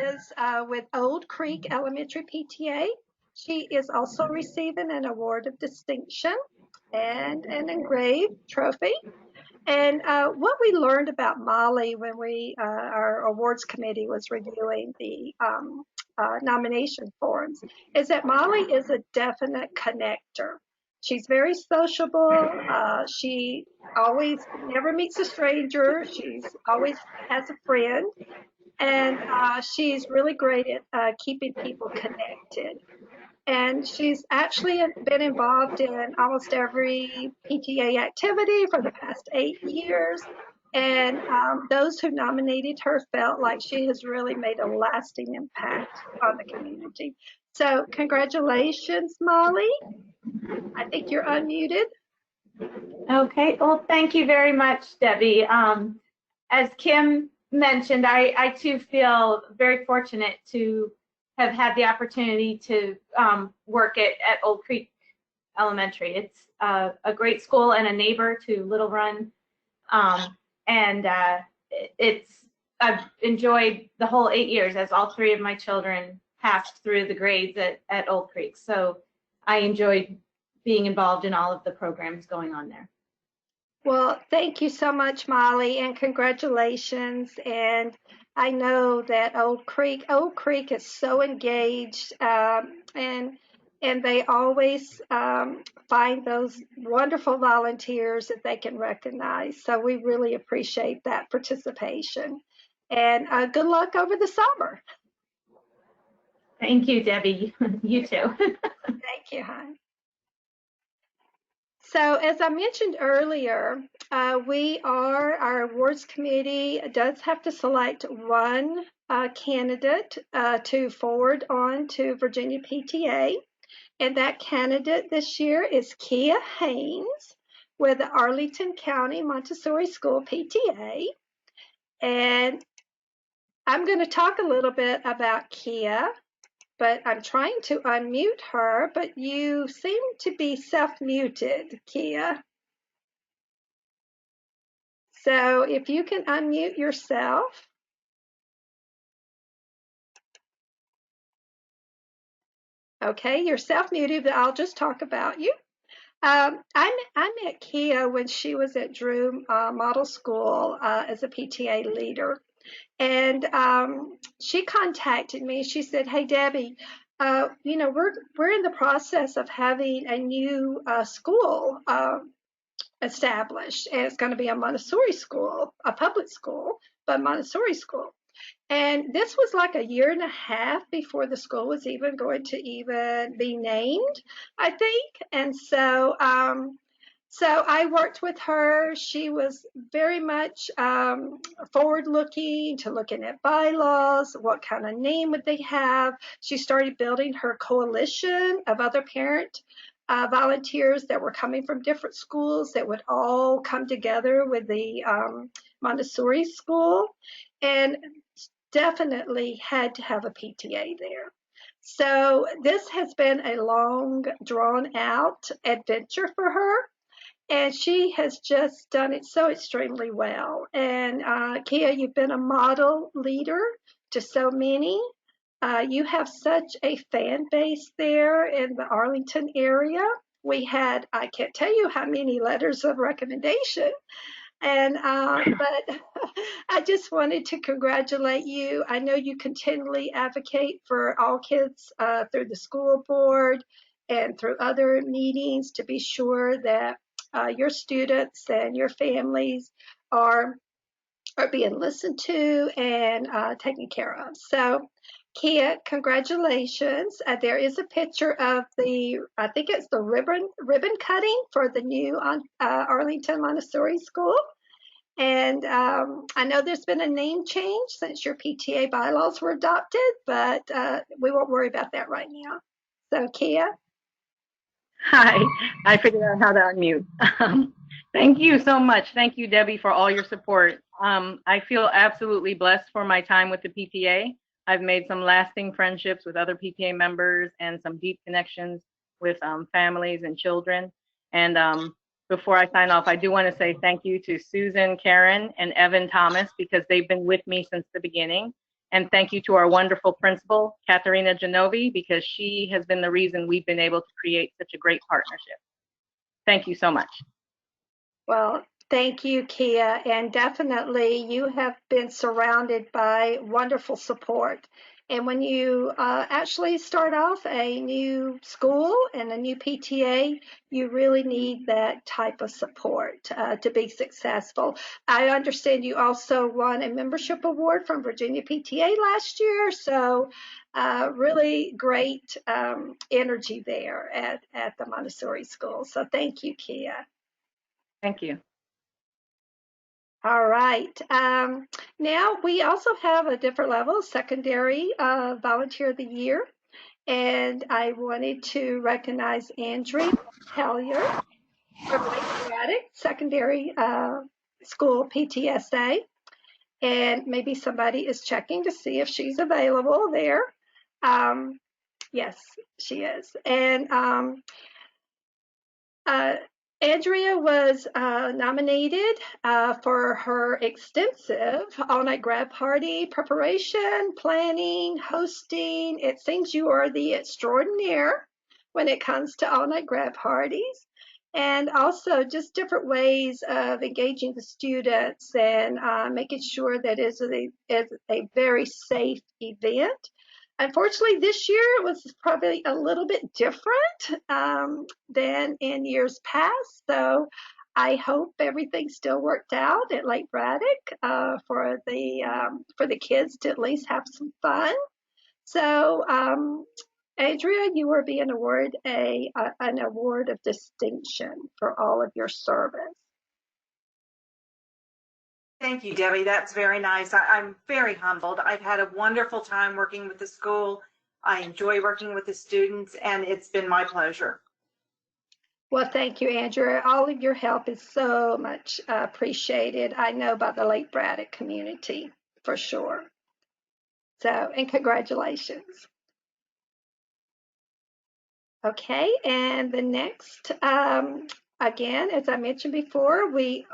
is with Old Creek Elementary PTA. She is also receiving an award of distinction and an engraved trophy. And what we learned about Molly when our awards committee was reviewing the nomination forms is that Molly is a definite connector. She's very sociable. She always never meets a stranger. She's always has a friend. And she's really great at keeping people connected. And she's actually been involved in almost every PTA activity for the past 8 years. And those who nominated her felt like she has really made a lasting impact on the community. So congratulations, Molly. I think you're unmuted. Okay, well, thank you very much, Debbie. As Kim mentioned, I too feel very fortunate to have had the opportunity to work at Old Creek Elementary. It's a great school and a neighbor to Little Run, and I've enjoyed the whole 8 years as all 3 of my children passed through the grades at Old Creek. So I enjoyed being involved in all of the programs going on there. Well, thank you so much, Molly, and congratulations. And I know that Old Creek is so engaged, and they always find those wonderful volunteers that they can recognize. So we really appreciate that participation. And good luck over the summer. Thank you, Debbie. You too. Thank you, hon. So as I mentioned earlier, our awards committee does have to select one candidate to forward on to Virginia PTA. And that candidate this year is Kia Haynes with the Arlington County Montessori School PTA. And I'm going to talk a little bit about Kia, but I'm trying to unmute her, but you seem to be self-muted, Kia. So if you can unmute yourself. Okay, you're self-muted, but I'll just talk about you. I met Kia when she was at Drew Model School as a PTA leader. And she contacted me. She said, "Hey, Debbie, we're in the process of having a new school established, and it's going to be a Montessori school, a public school, but Montessori school." And this was like a year and a half before the school was even going to even be named, I think. And so I worked with her. She was very much forward-looking to looking at bylaws, what kind of name would they have. She started building her coalition of other parent volunteers that were coming from different schools that would all come together with the Montessori school, and definitely had to have a PTA there. So this has been a long, drawn out adventure for her, and she has just done it so extremely well. And Kia, you've been a model leader to so many. You have such a fan base there in the Arlington area. We had, I can't tell you how many letters of recommendation. And but I just wanted to congratulate you. I know you continually advocate for all kids through the school board and through other meetings to be sure that your students and your families are being listened to and taken care of. So, Kia, congratulations. There is a picture of the, I think it's the ribbon cutting for the new Arlington Montessori School. And I know there's been a name change since your PTA bylaws were adopted, but we won't worry about that right now. So, Kia. Hi, I figured out how to unmute. Thank you so much. Thank you, Debbie, for all your support. I feel absolutely blessed for my time with the PTA. I've made some lasting friendships with other PTA members and some deep connections with families and children. And before I sign off, I do want to say thank you to Susan, Karen, and Evan Thomas, because they've been with me since the beginning. And thank you to our wonderful principal, Katerina Genovi, because she has been the reason we've been able to create such a great partnership. Thank you so much. Well, thank you, Kia. And definitely you have been surrounded by wonderful support. And when you actually start off a new school and a new PTA, you really need that type of support to be successful. I understand you also won a membership award from Virginia PTA last year. So really great energy there at the Montessori school. So thank you, Kia. Thank you. All right. Now we also have a different level, secondary volunteer of the year. And I wanted to recognize Andrea Hellier from Lake Braddock Secondary School PTSA. And maybe somebody is checking to see if she's available there. Yes, she is. And Andrea was nominated for her extensive all-night grad party preparation, planning, hosting. It seems you are the extraordinaire when it comes to all-night grad parties, and also just different ways of engaging the students and making sure that it's a very safe event. Unfortunately, this year it was probably a little bit different than in years past. So I hope everything still worked out at Lake Braddock for the kids to at least have some fun. So Adria, you are being awarded an award of distinction for all of your service. Thank you, Debbie. That's very nice. I'm very humbled. I've had a wonderful time working with the school. I enjoy working with the students, and it's been my pleasure. Well, thank you, Andrea. All of your help is so much appreciated. I know by the Lake Braddock community for sure. So, and congratulations. Okay, and the next, again, as I mentioned before, we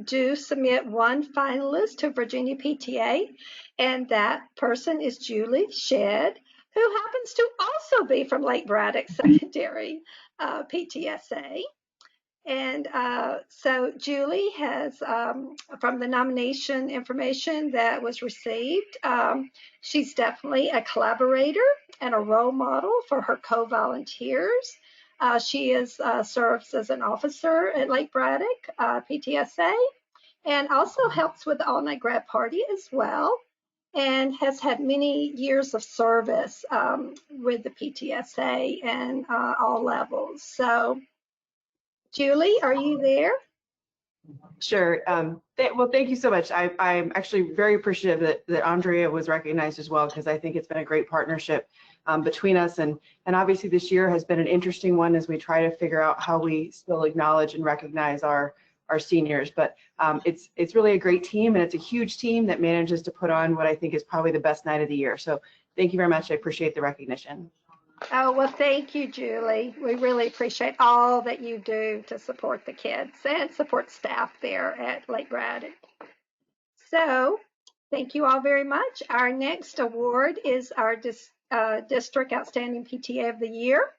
do submit one finalist to Virginia PTA, and that person is Julie Shedd, who happens to also be from Lake Braddock Secondary PTSA. And so Julie has, from the nomination information that was received, she's definitely a collaborator and a role model for her co-volunteers. She serves as an officer at Lake Braddock PTSA, and also helps with the all-night grad party as well, and has had many years of service with the PTSA and all levels. So, Julie, are you there? Sure. Well, thank you so much. I'm actually very appreciative that Andrea was recognized as well, because I think it's been a great partnership between us. And obviously this year has been an interesting one as we try to figure out how we still acknowledge and recognize our seniors. But it's really a great team, and it's a huge team that manages to put on what I think is probably the best night of the year. So thank you very much. I appreciate the recognition. Oh, well, thank you, Julie. We really appreciate all that you do to support the kids and support staff there at Lake Braddock. So thank you all very much. Our next award is our District Outstanding PTA of the Year,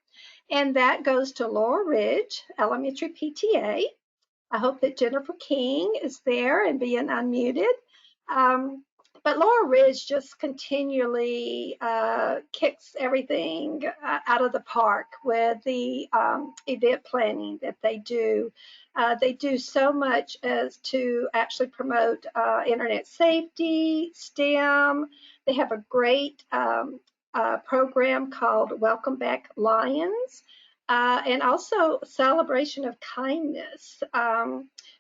and that goes to Laurel Ridge Elementary PTA. I hope that Jennifer King is there and being unmuted. But Laurel Ridge just continually kicks everything out of the park with the event planning that they do. They do so much as to actually promote internet safety, STEM. They have a great program called Welcome Back Lions, and also Celebration of Kindness,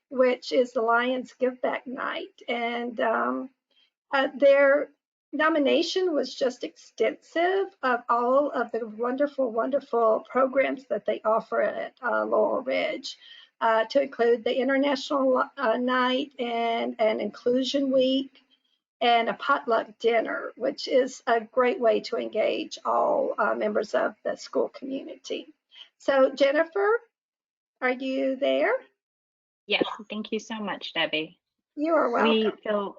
which is the Lions Give Back Night. And their nomination was just extensive of all of the wonderful, wonderful programs that they offer at Laurel Ridge, to include the International Night and an Inclusion Week and a potluck dinner, which is a great way to engage all members of the school community. So Jennifer, are you there? Yes, thank you so much, Debbie. You are welcome. We feel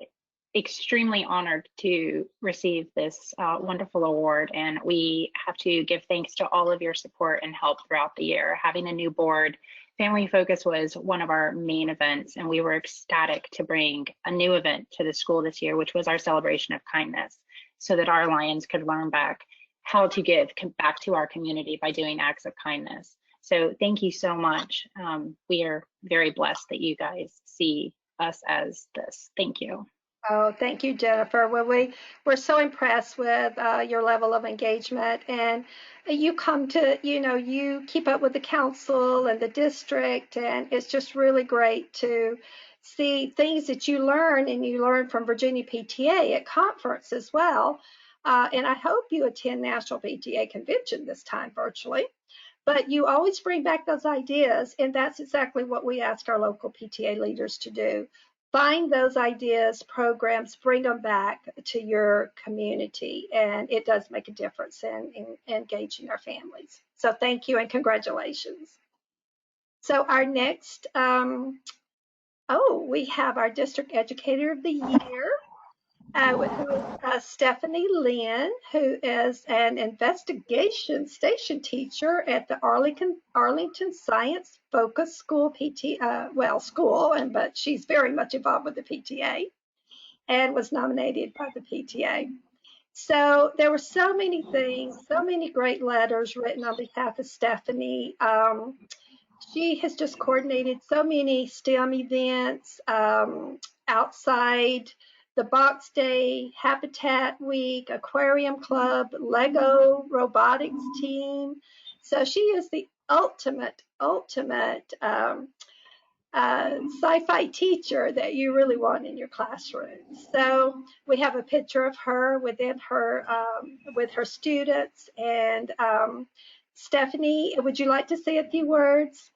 extremely honored to receive this wonderful award, and we have to give thanks to all of your support and help throughout the year. Having a new board, Family Focus was one of our main events, and we were ecstatic to bring a new event to the school this year, which was our Celebration of Kindness, so that our Lions could learn back how to give back to our community by doing acts of kindness. So thank you so much. We are very blessed that you guys see us as this. Thank you. Oh, thank you, Jennifer. Well, we're so impressed with your level of engagement, and you come to, you keep up with the council and the district, and it's just really great to see things that you learn, and you learn from Virginia PTA at conference as well. And I hope you attend National PTA Convention this time virtually. But you always bring back those ideas, and that's exactly what we ask our local PTA leaders to do. Find those ideas, programs, bring them back to your community, and it does make a difference in engaging our families. So thank you and congratulations. So our next, we have our District Educator of the Year, who is Stephanie Lynn, who is an investigation station teacher at the Arlington Science Focus School but she's very much involved with the PTA and was nominated by the PTA. So there were so many things, so many great letters written on behalf of Stephanie. She has just coordinated so many STEM events outside the Box Day, Habitat Week, Aquarium Club, Lego Robotics Team. So she is the ultimate sci-fi teacher that you really want in your classroom. So we have a picture of her within her with her students. And Stephanie, would you like to say a few words?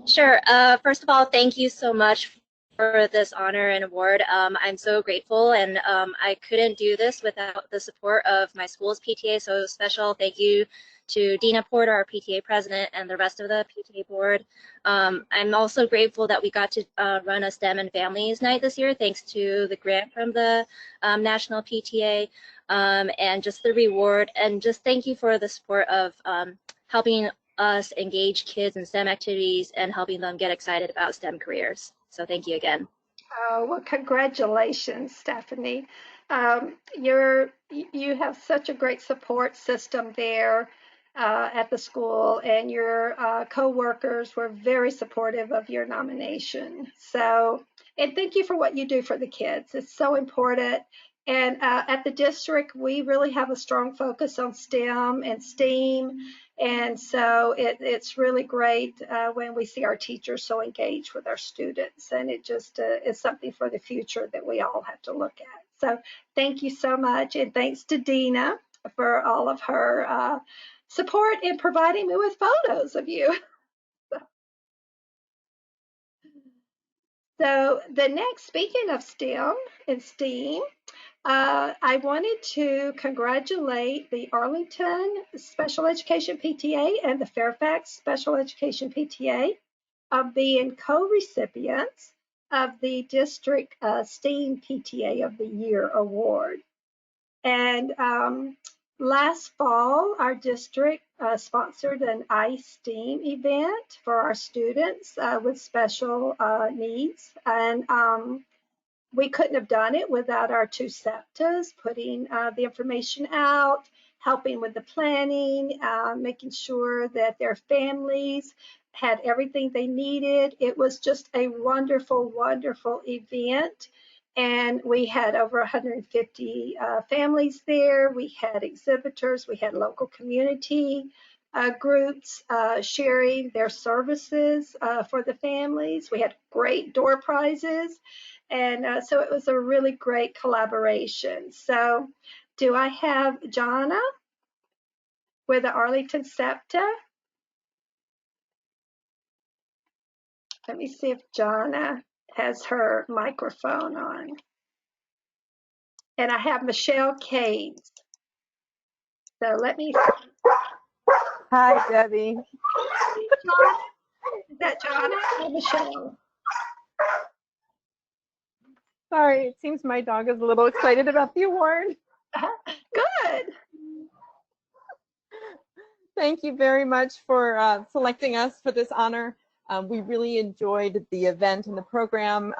Sure. First of all, thank you so much for this honor and award. I'm so grateful, and I couldn't do this without the support of my school's PTA, so special thank you to Dina Porter, our PTA president, and the rest of the PTA board. I'm also grateful that we got to run a STEM and Families Night this year, thanks to the grant from the National PTA, and just the reward, and just thank you for the support of helping us engage kids in STEM activities and helping them get excited about STEM careers. So thank you again. Oh, well, congratulations, Stephanie. You have such a great support system there at the school, and your co-workers were very supportive of your nomination. So, and thank you for what you do for the kids. It's so important. And at the district, we really have a strong focus on STEM and STEAM. And so it's really great when we see our teachers so engaged with our students, and it just is something for the future that we all have to look at. So thank you so much, and thanks to Dina for all of her support in providing me with photos of you. So the next, speaking of STEM and STEAM, I wanted to congratulate the Arlington Special Education PTA and the Fairfax Special Education PTA of being co-recipients of the District STEAM PTA of the Year Award. And last fall, our district sponsored an iSTEAM event for our students with special needs. And we couldn't have done it without our two SEPTAs putting the information out, helping with the planning, making sure that their families had everything they needed. It was just a wonderful, wonderful event. And we had over 150 families there. We had exhibitors. We had local community groups sharing their services for the families. We had great door prizes. And so it was a really great collaboration. So do I have Jonna with the Arlington SEPTA? Let me see if Jonna has her microphone on. And I have Michelle Cades. So let me. Hi, Debbie. Jonna? Is that Jonna or Michelle? Sorry, it seems my dog is a little excited about the award. Good. Thank you very much for selecting us for this honor. We really enjoyed the event and the program.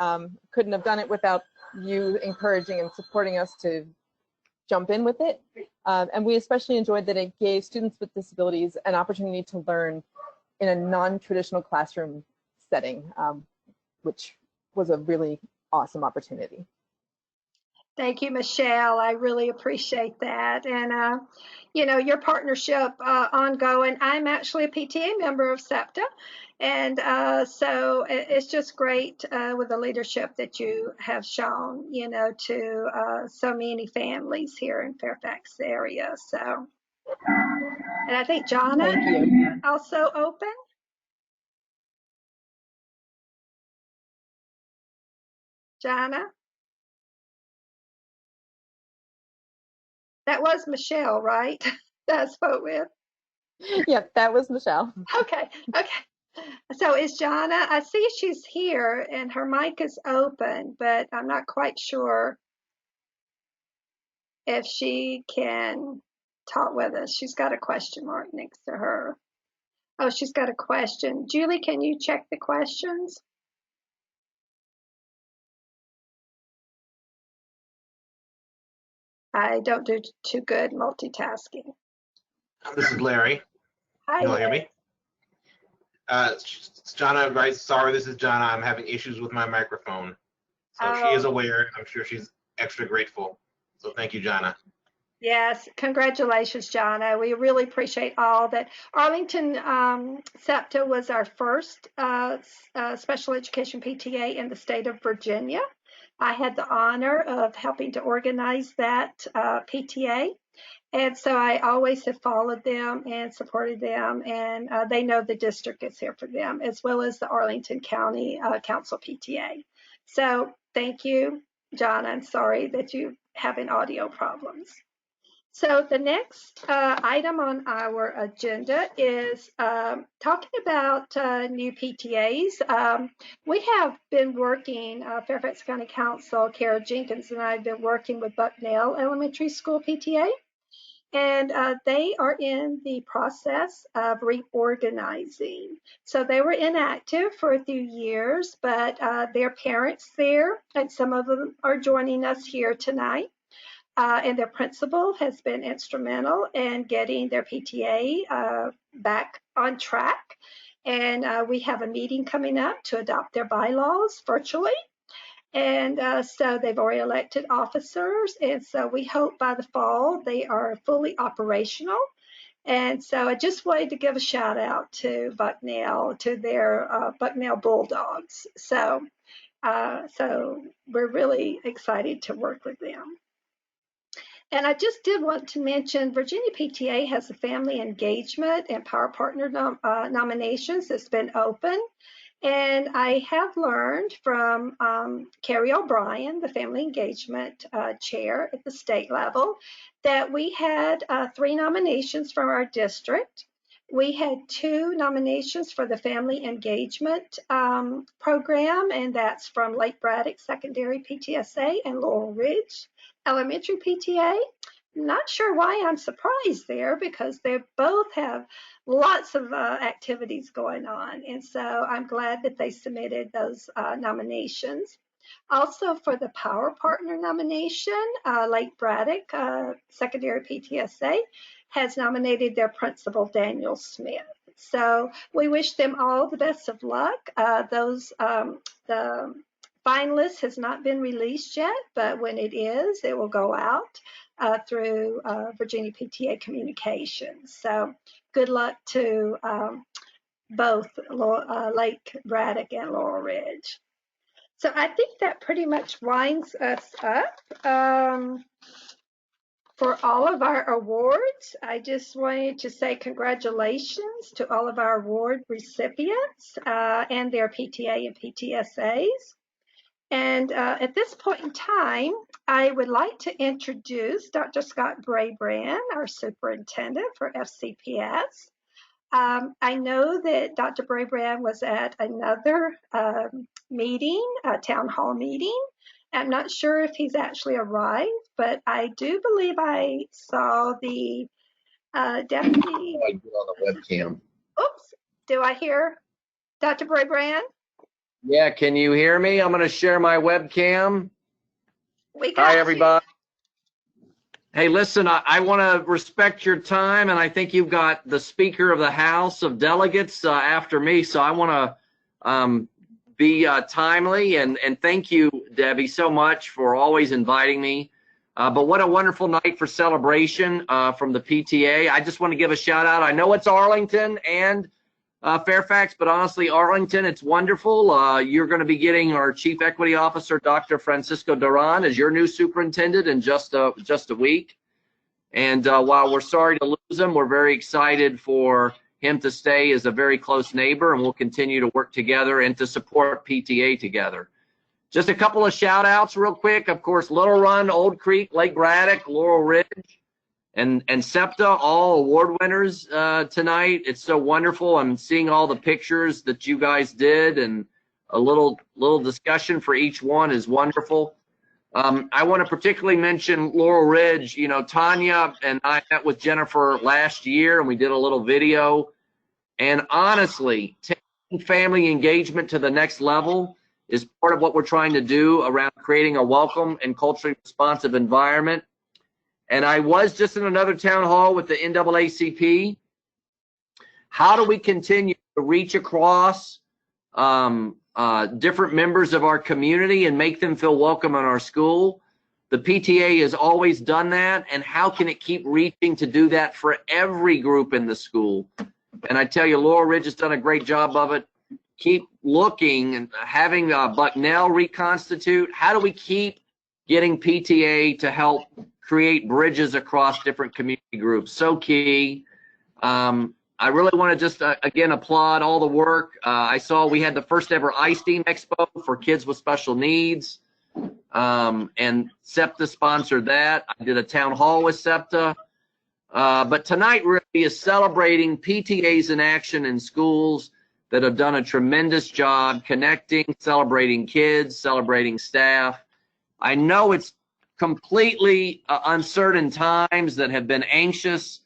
Couldn't have done it without you encouraging and supporting us to jump in with it. And we especially enjoyed that it gave students with disabilities an opportunity to learn in a non-traditional classroom setting, which was a really awesome opportunity. Thank you, Michelle. I really appreciate that. And, you know, your partnership ongoing. I'm actually a PTA member of SEPTA. And so it's just great with the leadership that you have shown, you know, to so many families here in Fairfax area. So, and I think Jonna also open. Jonna? That was Michelle, right? That I spoke with. Yep, that was Michelle. Okay, okay. So is Jonna, I see she's here and her mic is open, but I'm not quite sure if she can talk with us. She's got a question mark next to her. Oh, she's got a question. Julie, can you check the questions? I don't do too good multitasking. This is Larry. Hi, Can you hear Larry. me? Jonna, right? Sorry, this is Jonna. I'm having issues with my microphone. So she is aware. I'm sure she's extra grateful. So thank you, Jonna. Yes, congratulations, Jonna. We really appreciate all that. Arlington SEPTA was our first special education PTA in the state of Virginia. I had the honor of helping to organize that PTA. And so I always have followed them and supported them, and they know the district is here for them, as well as the Arlington County Council PTA. So thank you, Jonna. I'm sorry that you're having audio problems. So the next item on our agenda is talking about new PTAs. We have been working, Fairfax County Council, Kara Jenkins and I have been working with Bucknell Elementary School PTA. And they are in the process of reorganizing. So they were inactive for a few years, but their parents there, and some of them are joining us here tonight. And their principal has been instrumental in getting their PTA back on track. And we have a meeting coming up to adopt their bylaws virtually. And so they've already elected officers. And so we hope by the fall they are fully operational. And so I just wanted to give a shout out to Bucknell, to their Bucknell Bulldogs. So we're really excited to work with them. And I just did want to mention Virginia PTA has a family engagement and power partner nominations that's been open. And I have learned from Carrie O'Brien, the family engagement chair at the state level, that we had 3 nominations from our district. We had 2 nominations for the family engagement program, and that's from Lake Braddock Secondary PTSA and Laurel Ridge Elementary PTA. Not sure why I'm surprised there, because they both have lots of activities going on. And so I'm glad that they submitted those nominations. Also for the Power Partner nomination, Lake Braddock Secondary PTSA has nominated their principal, Daniel Smith. So we wish them all the best of luck. The finalist has not been released yet, but when it is, it will go out through Virginia PTA Communications. So good luck to both Lake Braddock and Laurel Ridge. So I think that pretty much winds us up for all of our awards. I just wanted to say congratulations to all of our award recipients and their PTA and PTSAs. And at this point in time, I would like to introduce Dr. Scott Brabrand, our superintendent for FCPS. I know that Dr. Brabrand was at another meeting, a town hall meeting. I'm not sure if he's actually arrived, but I do believe I saw the deputy. I get on the webcam. Oops, do I hear Dr. Brabrand? Yeah, can you hear me? I'm going to share my webcam. Hi, everybody. Hey, listen, I want to respect your time, and I think you've got the Speaker of the House of Delegates after me, so I want to be timely, and thank you, Debbie, so much for always inviting me. But what a wonderful night for celebration from the PTA. I just want to give a shout out. I know it's Arlington and Fairfax, but honestly, Arlington, it's wonderful. You're going to be getting our Chief Equity Officer, Dr. Francisco Duran, as your new superintendent in just a week. And while we're sorry to lose him, we're very excited for him to stay as a very close neighbor, and we'll continue to work together and to support PTA together. Just a couple of shout outs real quick. Of course, Little Run, Old Creek, Lake Braddock, Laurel Ridge, and SEPTA, all award winners tonight. It's so wonderful. I'm seeing all the pictures that you guys did, and a little discussion for each one is wonderful. I want to particularly mention Laurel Ridge. You know, Tanya and I met with Jennifer last year, and we did a little video. And honestly, taking family engagement to the next level is part of what we're trying to do around creating a welcome and culturally responsive environment. And I was just in another town hall with the NAACP. How do we continue to reach across different members of our community and make them feel welcome in our school? The PTA has always done that, and how can it keep reaching to do that for every group in the school? And I tell you, Laurel Ridge has done a great job of it. Keep looking and having Bucknell reconstitute. How do we keep getting PTA to help create bridges across different community groups? So key. I really want to just, again, applaud all the work. I saw we had the first ever ISTEAM Expo for kids with special needs, and SEPTA sponsored that. I did a town hall with SEPTA. But tonight really is celebrating PTAs in action in schools that have done a tremendous job connecting, celebrating kids, celebrating staff. I know it's completely uncertain times that have been anxious,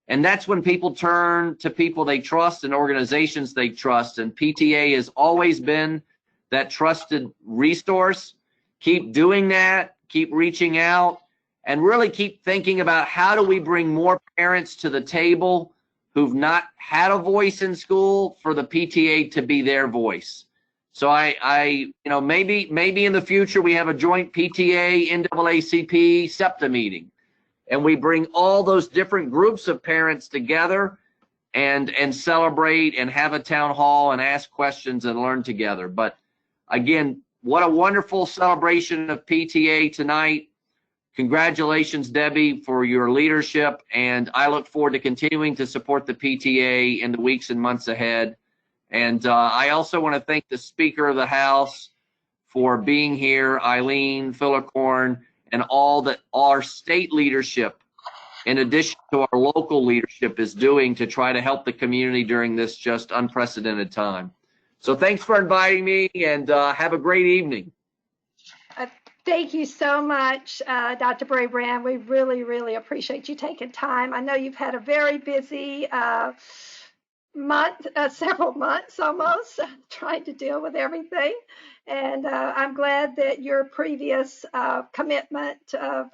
and that's when people turn to people they trust and organizations they trust, and PTA has always been that trusted resource. Keep doing that, keep reaching out, and really keep thinking about how do we bring more parents to the table who've not had a voice in school for the PTA to be their voice. So you know, maybe in the future we have a joint PTA, NAACP, SEPTA meeting. and we bring all those different groups of parents together and celebrate and have a town hall and ask questions and learn together. But again, what a wonderful celebration of PTA tonight. Congratulations, Debbie, for your leadership, and I look forward to continuing to support the PTA in the weeks and months ahead. And I also want to thank the Speaker of the House for being here, Eileen, Fillicorn, and all that our state leadership, in addition to our local leadership, is doing to try to help the community during this just unprecedented time. So thanks for inviting me, and have a great evening. Thank you so much, Dr. Brabrand. We really, really appreciate you taking time. I know you've had a very busy month, several months almost, trying to deal with everything. And I'm glad that your previous commitment of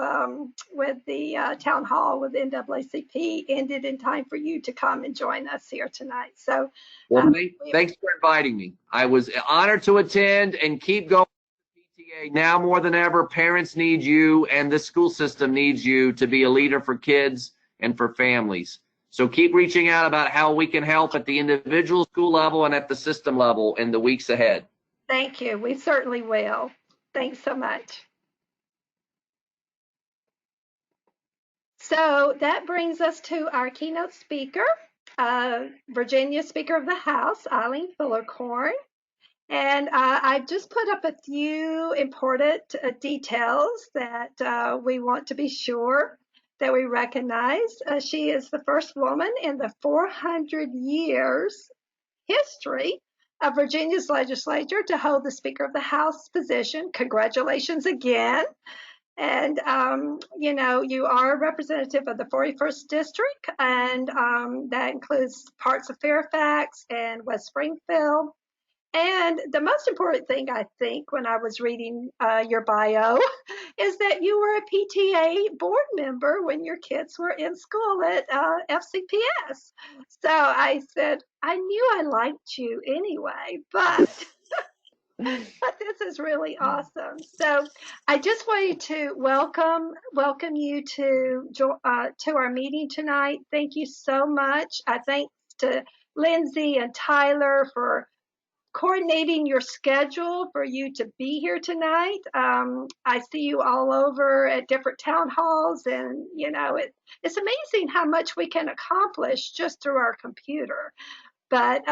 with the town hall with NAACP ended in time for you to come and join us here tonight. So, well, thanks for inviting me. I was honored to attend, and keep going. PTA, now more than ever, parents need you, and the school system needs you to be a leader for kids and for families. So keep reaching out about how we can help at the individual school level and at the system level in the weeks ahead. Thank you. We certainly will. Thanks so much. So that brings us to our keynote speaker, Virginia Speaker of the House, Eileen Fillicorn. And I've just put up a few important details that we want to be sure that we recognize. She is the first woman in the 400 years history of Virginia's legislature to hold the Speaker of the House position. Congratulations again. And, you know, you are a representative of the 41st District, and that includes parts of Fairfax and West Springfield. And the most important thing, I think, when I was reading your bio is that you were a PTA board member when your kids were in school at FCPS. So I said, I knew I liked you anyway, but this is really awesome. So I just wanted to welcome you to our meeting tonight. Thank you so much. Thanks to Lindsay and Tyler for coordinating your schedule for you to be here tonight. I see you all over at different town halls, and you know it's amazing how much we can accomplish just through our computer. But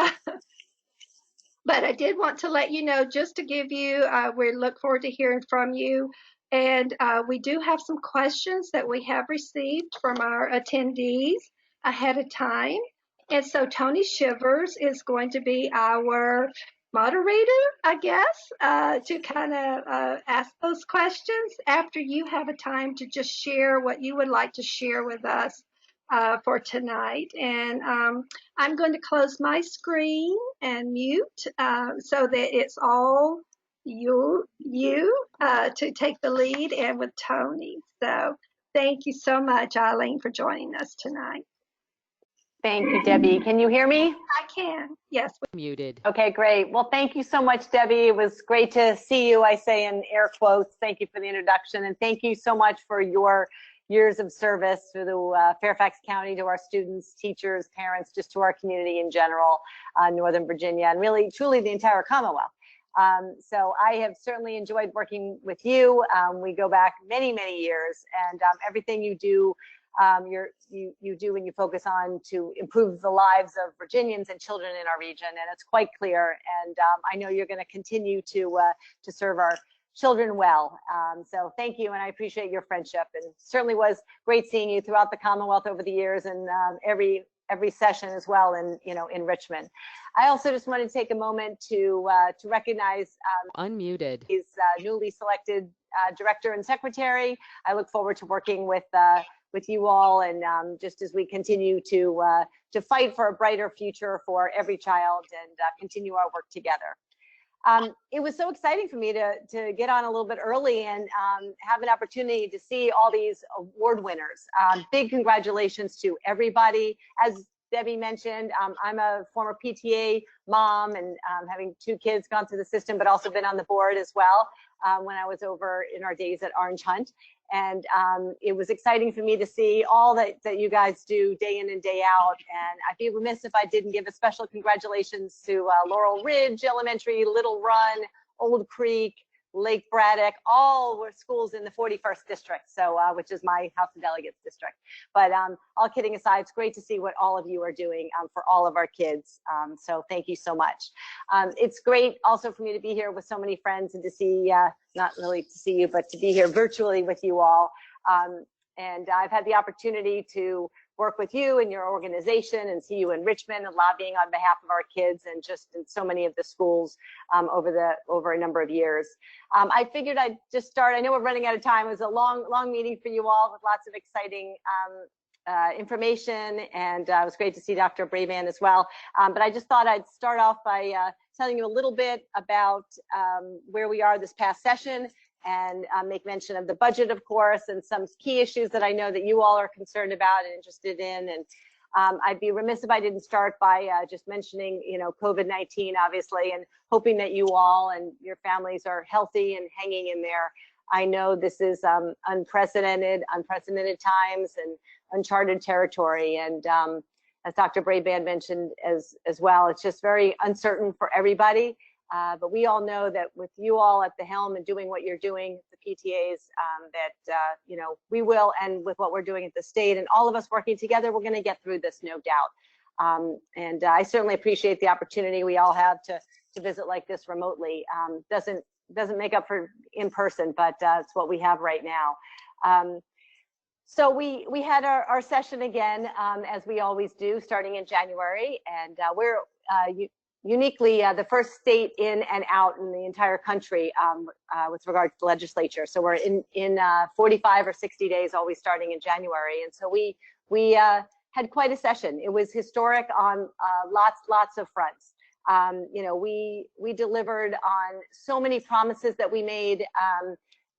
I did want to let you know, just to give you, we look forward to hearing from you. And we do have some questions that we have received from our attendees ahead of time. And so Tony Shivers is going to be our moderator, I guess, to kind of ask those questions after you have a time to just share what you would like to share with us for tonight. And I'm going to close my screen and mute so that it's all you to take the lead, and with Tony. So thank you so much, Eileen, for joining us tonight. Thank you, Debbie. Can you hear me? I can, yes. Muted. Okay, great. Well, thank you so much, Debbie. It was great to see you, I say in air quotes. Thank you for the introduction, and thank you so much for your years of service to the Fairfax County, to our students, teachers, parents, just to our community in general, Northern Virginia, and really, truly the entire Commonwealth. So I have certainly enjoyed working with you. We go back many, many years, and everything you do, you do and you focus on to improve the lives of Virginians and children in our region, and it's quite clear. And I know you're going to continue to serve our children well. So thank you, and I appreciate your friendship. And certainly was great seeing you throughout the Commonwealth over the years, and every session as well, in Richmond. I also just want to take a moment to recognize Unmuted. His newly selected director and secretary. I look forward to working with you all, and just as we continue to fight for a brighter future for every child, and continue our work together. It was so exciting for me to get on a little bit early and have an opportunity to see all these award winners. Big congratulations to everybody. As Debbie mentioned, I'm a former PTA mom and having 2 kids gone through the system, but also been on the board as well when I was over in our days at Orange Hunt. And it was exciting for me to see all that you guys do day in and day out. And I'd be remiss if I didn't give a special congratulations to Laurel Ridge Elementary, Little Run, Old Creek, Lake Braddock, all were schools in the 41st district, so which is my House of Delegates district. But all kidding aside, it's great to see what all of you are doing for all of our kids. So thank you so much. It's great also for me to be here with so many friends and to see, not really to see you, but to be here virtually with you all. And I've had the opportunity to work with you and your organization and see you in Richmond and lobbying on behalf of our kids and just in so many of the schools over a number of years. I figured I'd just start. I know we're running out of time. It was a long meeting for you all with lots of exciting information, and it was great to see Dr. Brabrand as well. But I just thought I'd start off by telling you a little bit about where we are this past session, and make mention of the budget, of course, and some key issues that I know that you all are concerned about and interested in. And I'd be remiss if I didn't start by just mentioning, COVID-19, obviously, and hoping that you all and your families are healthy and hanging in there. I know this is unprecedented times and uncharted territory. And as Dr. Brabrand mentioned as well, it's just very uncertain for everybody. But we all know that with you all at the helm and doing what you're doing, the PTAs, that we will, and with what we're doing at the state and all of us working together, we're going to get through this, no doubt. And I certainly appreciate the opportunity we all have to visit like this remotely. Doesn't make up for in person, but it's what we have right now. So we had our session again, as we always do, starting in January, and we're uniquely the first state in and out in the entire country with regard to the legislature. So we're in 45 or 60 days, always starting in January. And so we had quite a session. It was historic on lots of fronts. We delivered on so many promises that we made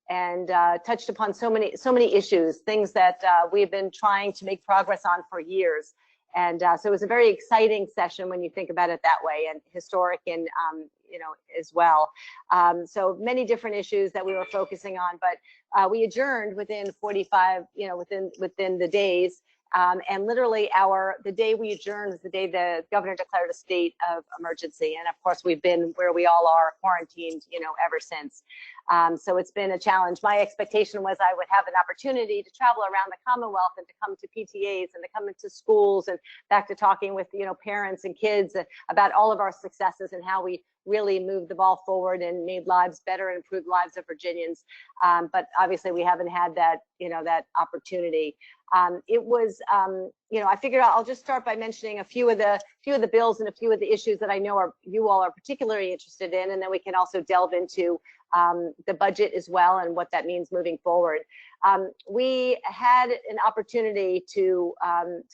and touched upon so many issues, things that we've been trying to make progress on for years. And so it was a very exciting session when you think about it that way, and historic and, as well. So many different issues that we were focusing on, but we adjourned within 45, within the days. And literally the day we adjourned was the day the governor declared a state of emergency. And of course, we've been where we all are, quarantined, ever since. So it's been a challenge. My expectation was I would have an opportunity to travel around the Commonwealth and to come to PTAs and to come into schools and back to talking with, parents and kids about all of our successes and how we really moved the ball forward and made lives better and improved lives of Virginians. But obviously we haven't had that, that opportunity. It was, I figured I'll just start by mentioning a few of the bills and a few of the issues that I know you all are particularly interested in, and then we can also delve into the budget as well and what that means moving forward. We had an opportunity to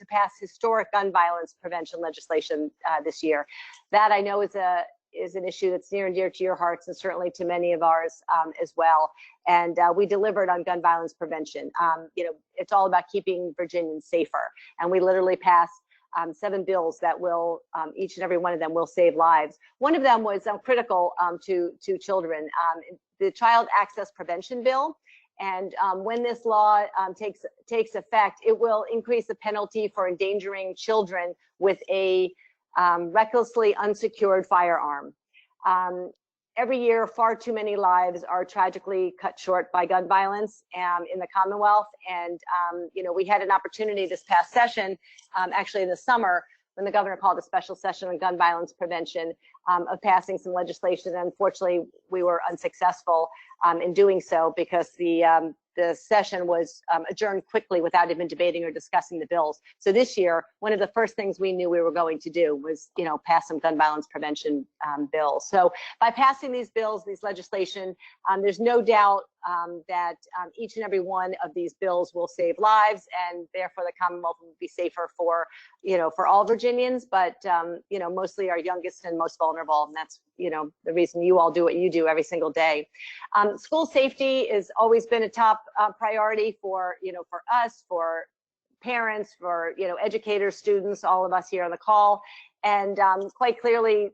pass historic gun violence prevention legislation this year. That I know is an issue that's near and dear to your hearts and certainly to many of ours as well. And we delivered on gun violence prevention. It's all about keeping Virginians safer. And we literally passed 7 bills that will, each and every one of them will save lives. One of them was critical to children, the Child Access Prevention Bill. And when this law takes effect, it will increase the penalty for endangering children with a recklessly unsecured firearm. Every year, far too many lives are tragically cut short by gun violence in the Commonwealth. And, we had an opportunity this past session, actually in the summer, when the governor called a special session on gun violence prevention, of passing some legislation. Unfortunately, we were unsuccessful in doing so because the session was adjourned quickly without even debating or discussing the bills. So this year, one of the first things we knew we were going to do was, pass some gun violence prevention bills. So by passing these bills, these legislation, there's no doubt that each and every one of these bills will save lives, and therefore the Commonwealth will be safer for, for all Virginians, but, mostly our youngest and most vulnerable. And that's, the reason you all do what you do every single day. School safety has always been a top priority for, for us, for parents, for educators, students, all of us here on the call. And quite clearly,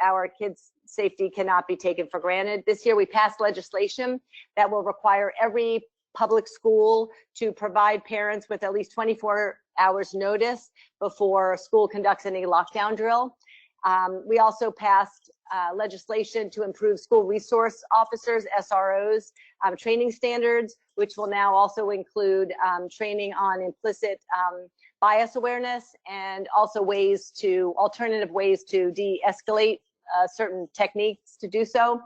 our kids' safety cannot be taken for granted. This year we passed legislation that will require every public school to provide parents with at least 24 hours notice before school conducts any lockdown drill. We also passed legislation to improve school resource officers, SROs, training standards, which will now also include training on implicit bias awareness and also alternative ways to de-escalate certain techniques to do so.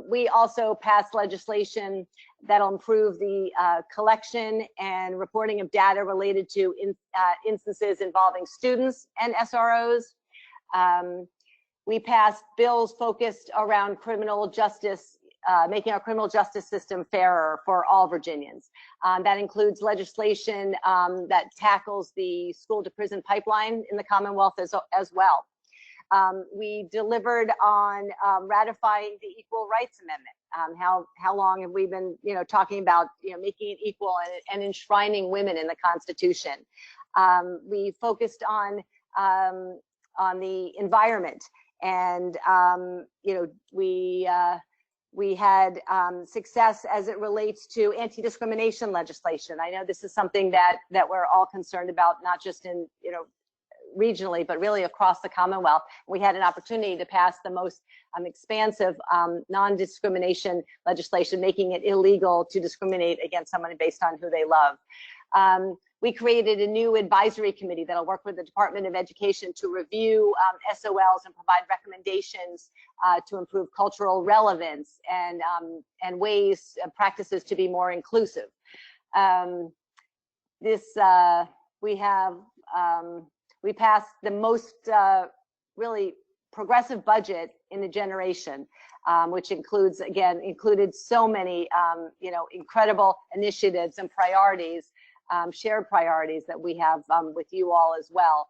We also passed legislation that'll improve the collection and reporting of data related to instances involving students and SROs. We passed bills focused around criminal justice, making our criminal justice system fairer for all Virginians. That includes legislation that tackles the school to prison pipeline in the Commonwealth as well. We delivered on ratifying the Equal Rights Amendment. How long have we been, talking about, making it equal and enshrining women in the Constitution? We focused on the environment, and we had success as it relates to anti-discrimination legislation. I know this is something that we're all concerned about, not just in regionally, but really across the Commonwealth. We had an opportunity to pass the most expansive non-discrimination legislation, making it illegal to discriminate against someone based on who they love. We created a new advisory committee that'll work with the Department of Education to review SOLs and provide recommendations to improve cultural relevance and ways and practices to be more inclusive. We passed the most really progressive budget in a generation, which included so many incredible initiatives and priorities, shared priorities that we have with you all as well.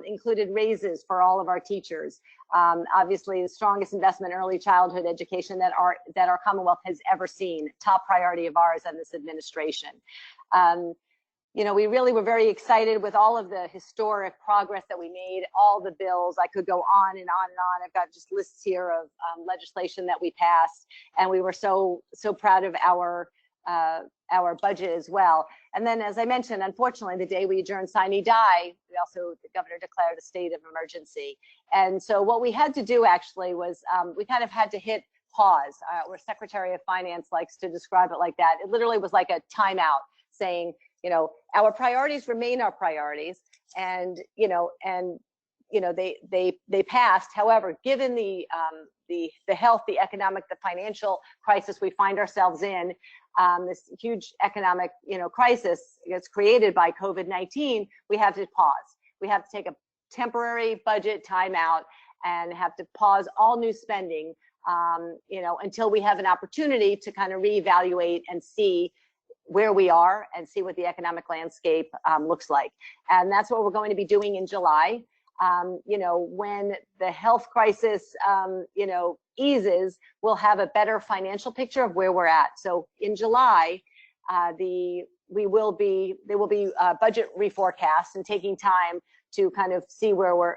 Included raises for all of our teachers. Obviously, the strongest investment in early childhood education that our Commonwealth has ever seen. Top priority of ours and this administration. We really were very excited with all of the historic progress that we made, all the bills. I could go on and on and on. I've got just lists here of legislation that we passed, and we were so proud of our budget as well. And then, as I mentioned, unfortunately, the day we adjourned sine die, the governor declared a state of emergency. And so what we had to do actually was we kind of had to hit pause, or Secretary of Finance likes to describe it like that. It literally was like a timeout saying, our priorities remain our priorities, and they passed. However, given the health, the economic, the financial crisis we find ourselves in, this huge economic crisis that's created by COVID-19, we have to pause. We have to take a temporary budget timeout and have to pause all new spending, until we have an opportunity to kind of reevaluate and see where we are and see what the economic landscape looks like. And that's what we're going to be doing in July. When the health crisis, eases, we'll have a better financial picture of where we're at. So in July, there will be budget reforecast and taking time to kind of see where we're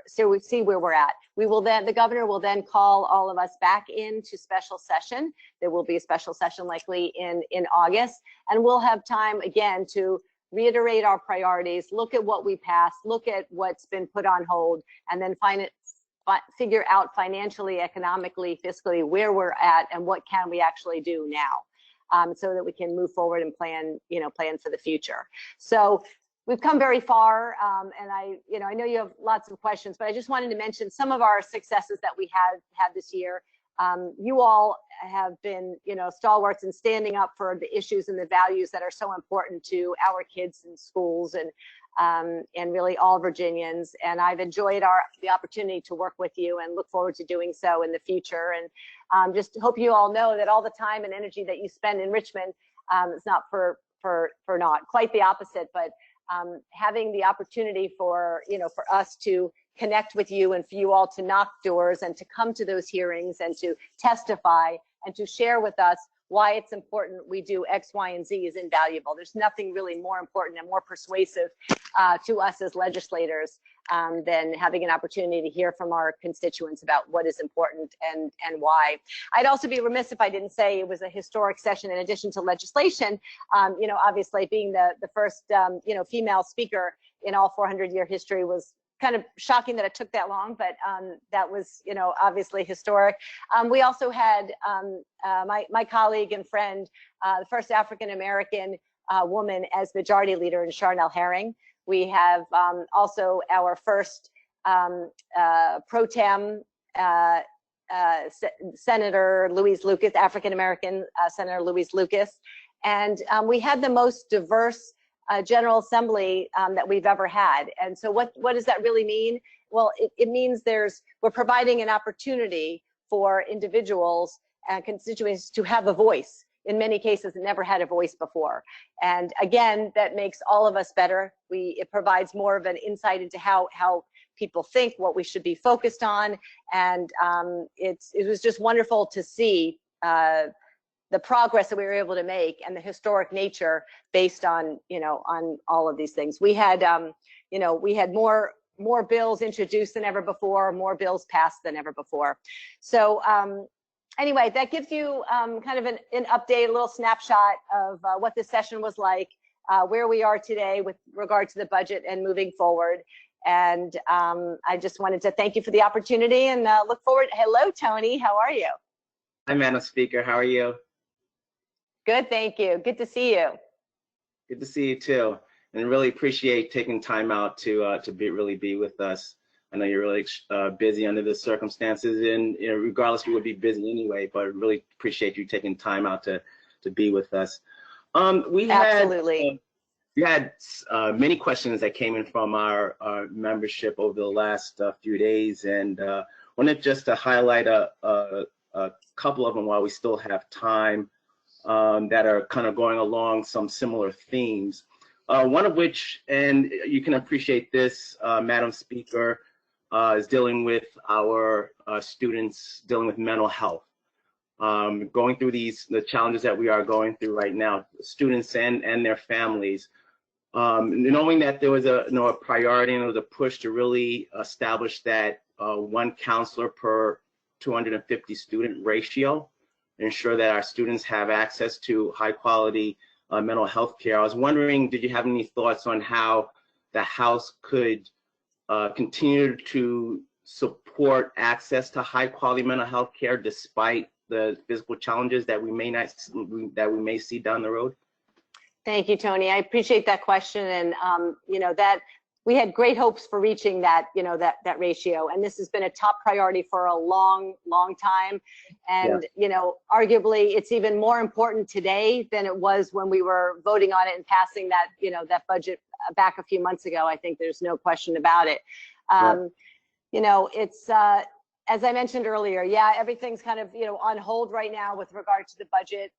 at. The governor will then call all of us back into special session. There will be a special session likely in August, and we'll have time again to reiterate our priorities, look at what we passed, look at what's been put on hold, and then figure out financially, economically, fiscally where we're at and what can we actually do now, so that we can move forward and plan for the future. So we've come very far, and I know you have lots of questions, but I just wanted to mention some of our successes that we had this year. You all have been, stalwarts in standing up for the issues and the values that are so important to our kids in schools and really all Virginians. And I've enjoyed the opportunity to work with you and look forward to doing so in the future. And just hope you all know that all the time and energy that you spend in Richmond is not for naught, quite the opposite, but having the opportunity for us to connect with you and for you all to knock doors and to come to those hearings and to testify and to share with us why it's important we do X, Y, and Z is invaluable. There's nothing really more important and more persuasive to us as legislators than having an opportunity to hear from our constituents about what is important and why. I'd also be remiss if I didn't say it was a historic session in addition to legislation. You know, obviously being the first, you know, female speaker in all 400-year history was kind of shocking that it took that long, but that was, you know, obviously historic. We also had my colleague and friend, the first African-American woman as majority leader in Charnel Herring. We have also our first pro tem Senator Louise Lucas, African-American Senator Louise Lucas. And we had the most diverse General Assembly that we've ever had. And so what does that really mean? Well, it means we're providing an opportunity for individuals and constituents to have a voice. In many cases, never had a voice before. And again, that makes all of us better. It provides more of an insight into how people think, what we should be focused on. And it was just wonderful to see the progress that we were able to make and the historic nature based on, you know, on all of these things. We had, you know, we had more bills introduced than ever before, more bills passed than ever before. So anyway, that gives you kind of an update, a little snapshot of what this session was like, where we are today with regard to the budget and moving forward. And I just wanted to thank you for the opportunity and look forward. Hello, Tony, how are you? Hi, Madam Speaker, how are you? Good, thank you. Good to see you. Good to see you too, and really appreciate taking time out to really be with us. I know you're really busy under the circumstances, and you know, regardless, you would be busy anyway. But really appreciate you taking time out to be with us. We had many questions that came in from our membership over the last few days, and wanted just to highlight a couple of them while we still have time. That are kind of going along some similar themes. One of which, and you can appreciate this, Madam Speaker, is dealing with our students dealing with mental health. Going through the challenges that we are going through right now, students and their families. Knowing that there was a priority and there was a push to really establish that one counselor per 250 student ratio, ensure that our students have access to high quality mental health care. I was wondering, did you have any thoughts on how the House could continue to support access to high quality mental health care despite the physical challenges that we may see down the road? Thank you, Tony. I appreciate that question. And you know, that we had great hopes for reaching that, you know, that ratio. And this has been a top priority for a long time. And, you know, arguably it's even more important today than it was when we were voting on it and passing that, you know, that budget back a few months ago. I think there's no question about it. You know, it's, as I mentioned earlier, yeah, everything's kind of, you know, on hold right now with regard to the budget.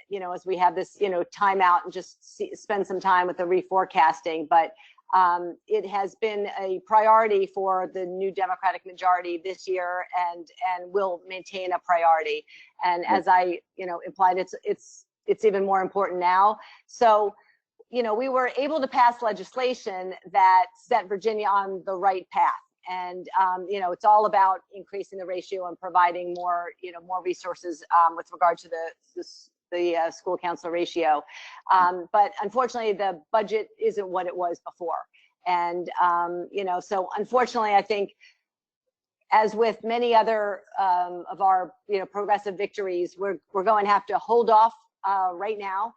You know, as we have this, you know, time out and just spend some time with the reforecasting. But it has been a priority for the new Democratic majority this year, and will maintain a priority. And as I, you know, implied, it's even more important now. So, you know, we were able to pass legislation that set Virginia on the right path. And you know, it's all about increasing the ratio and providing more, you know, more resources with regard to the school counselor ratio. But unfortunately, the budget isn't what it was before. And, you know, so unfortunately, I think, as with many other of our, you know, progressive victories, we're going to have to hold off right now.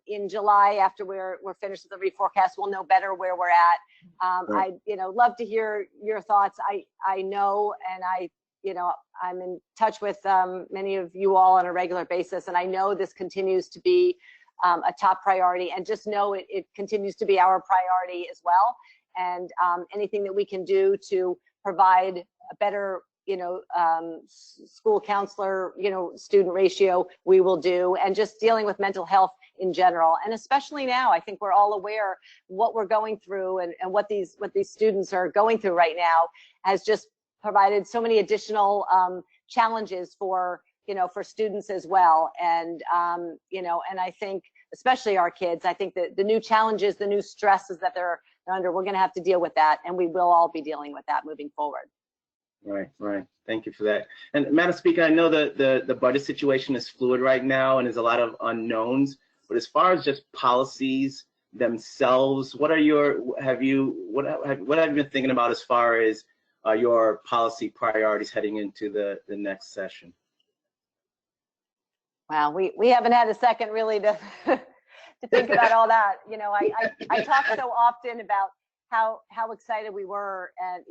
In July, after we're finished with the reforecast, we'll know better where we're at. I, you know, love to hear your thoughts. I know, and you know, I'm in touch with many of you all on a regular basis, and I know this continues to be a top priority, and just know it continues to be our priority as well. And anything that we can do to provide a better, you know, school counselor, you know, student ratio, we will do. And just dealing with mental health in general, and especially now, I think we're all aware what we're going through and what these students are going through right now has just provided so many additional challenges for for students as well. And, and I think, especially our kids, I think that the new challenges, the new stresses that they're under, we're going to have to deal with that, and we will all be dealing with that moving forward. Right. Thank you for that. And Madam Speaker, I know that the budget situation is fluid right now and there's a lot of unknowns, but as far as just policies themselves, what have you been thinking about as far as your policy priorities heading into the next session? Wow, we haven't had a second really to to think about all that. I talk so often about how excited we were and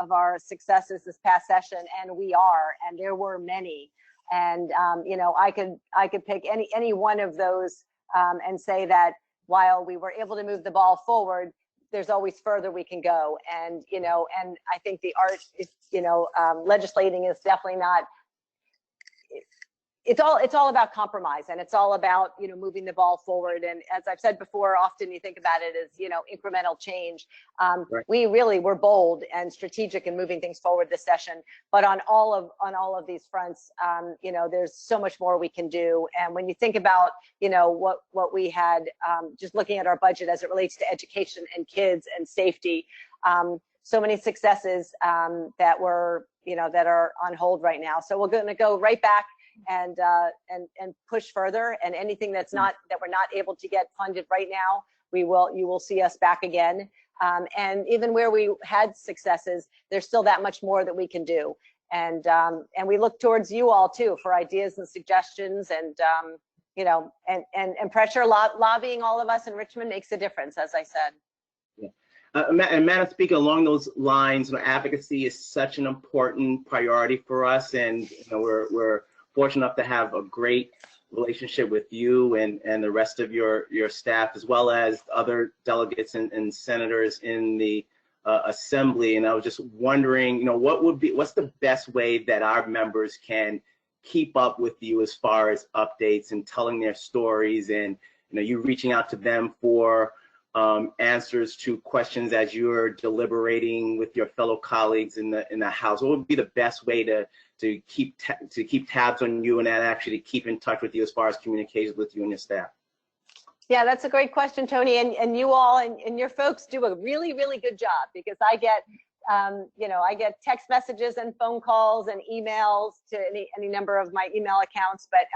of our successes this past session, and we are, and there were many. And I could pick any one of those and say that while we were able to move the ball forward, there's always further we can go. And and I think the art is legislating is definitely not. It's all about compromise, and it's all about moving the ball forward. And as I've said before, often you think about it as incremental change. Right. We really were bold and strategic in moving things forward this session, but on all of these fronts, there's so much more we can do. And when you think about what we had, just looking at our budget as it relates to education and kids and safety, so many successes that were that are on hold right now. So we're going to go right back and push further, and anything that we're not able to get funded right now, you will see us back again. And even where we had successes, there's still that much more that we can do. And we look towards you all too for ideas and suggestions, and and pressure. Lobbying all of us in Richmond makes a difference, as I said. And Madam Speaker, along those lines, advocacy is such an important priority for us, and we're fortunate enough to have a great relationship with you and the rest of your staff, as well as other delegates and senators in the assembly. And I was just wondering, what's the best way that our members can keep up with you as far as updates and telling their stories, and you reaching out to them for answers to questions as you're deliberating with your fellow colleagues in the House? What would be the best way to keep tabs on you and actually keep in touch with you as far as communications with you and your staff? Yeah, that's a great question, Tony. And you all and your folks do a really, really good job, because I get I get text messages and phone calls and emails to any number of my email accounts. But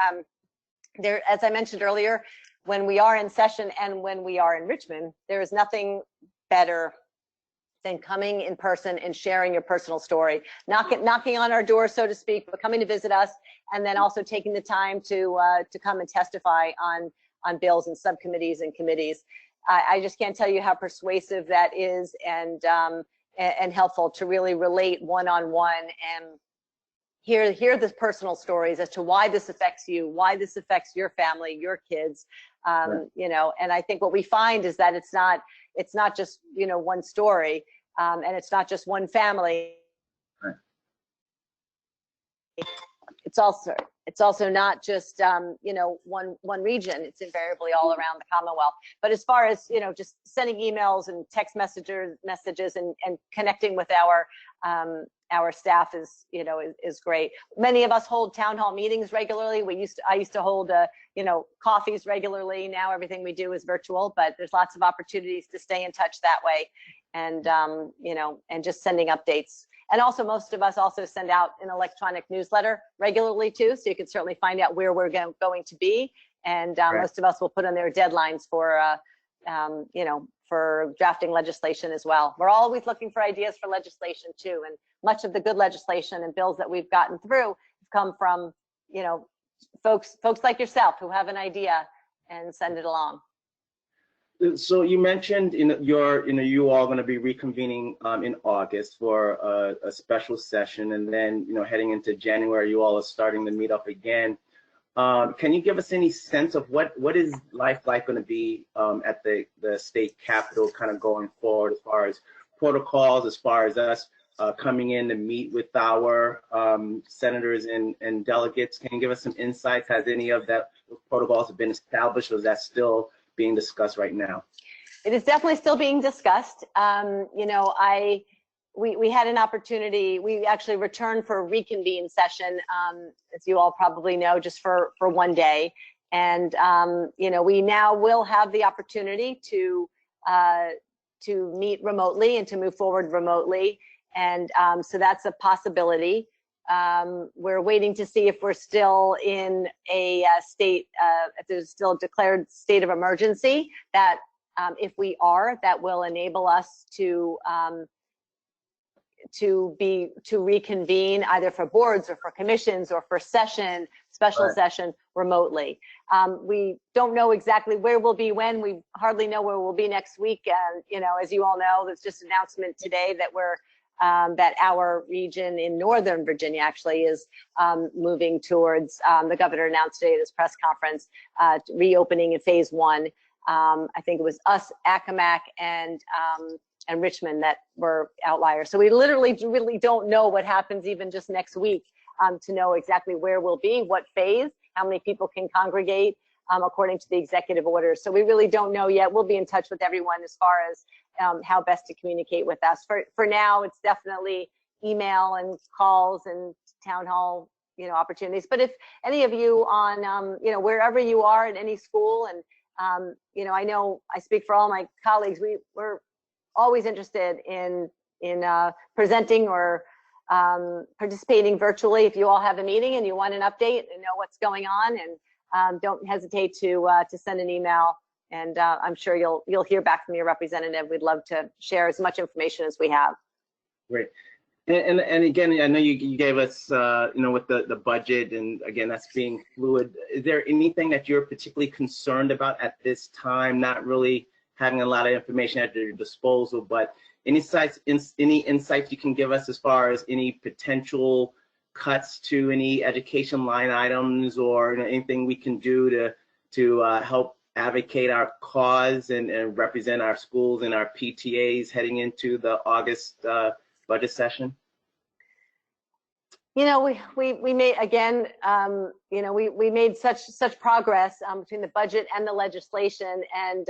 there, as I mentioned earlier, when we are in session and when we are in Richmond, there is nothing better than coming in person and sharing your personal story, knocking on our door, so to speak, but coming to visit us, and then also taking the time to come and testify on bills and subcommittees and committees. I just can't tell you how persuasive that is, and helpful to really relate one-on-one and hear the personal stories as to why this affects you, why this affects your family, your kids. Right. And I think what we find is that it's not just one story, and it's not just one family. Right. It's also not just one region. It's invariably all around the Commonwealth. But as far as just sending emails and text messages and connecting with our staff is great. Many of us hold town hall meetings regularly. I used to hold coffees regularly. Now everything we do is virtual, but there's lots of opportunities to stay in touch that way, and and just sending updates. And also, most of us also send out an electronic newsletter regularly too, so you can certainly find out where we're going to be. And Right. Most of us will put on their deadlines for for drafting legislation as well. We're always looking for ideas for legislation too, and much of the good legislation and bills that we've gotten through have come from folks like yourself who have an idea and send it along. So you mentioned you all going to be reconvening in August for a special session, and then heading into January you all are starting to meet up again. Can you give us any sense of what is life like going to be at the state capitol kind of going forward, as far as protocols, as far as us coming in to meet with our senators and delegates? Can you give us some insights? Has any of that protocols have been established, or is that still being discussed right now? It is definitely still being discussed. we had an opportunity. We actually returned for a reconvene session, as you all probably know, just for one day. And we now will have the opportunity to meet remotely and to move forward remotely. And so that's a possibility. We're waiting to see if we're still in a state, if there's still a declared state of emergency. That if we are, that will enable us to reconvene either for boards or for commissions or for special session remotely. We don't know exactly where we'll be when. We hardly know where we'll be next week. And as you all know, there's just an announcement today that that our region in Northern Virginia actually is moving towards, the governor announced today at his press conference, reopening in phase 1. I think it was us, Accomack, and Richmond that were outliers. So we literally really don't know what happens even just next week to know exactly where we'll be, what phase, how many people can congregate according to the executive orders. So we really don't know yet. We'll be in touch with everyone as far as how best to communicate with us. For now, it's definitely email and calls and town hall opportunities. But if any of you on wherever you are at any school, and I know I speak for all my colleagues, we're always interested in presenting or participating virtually. If you all have a meeting and you want an update and know what's going on, and don't hesitate to send an email, and I'm sure you'll hear back from your representative. We'd love to share as much information as we have. Great. And again, I know you gave us, with the budget, and again, that's being fluid. Is there anything that you're particularly concerned about at this time? Not really having a lot of information at your disposal, but any insights you can give us as far as any potential cuts to any education line items, or anything we can do to help advocate our cause and represent our schools and our PTAs heading into the August budget session? We made, again, we made such progress between the budget and the legislation, and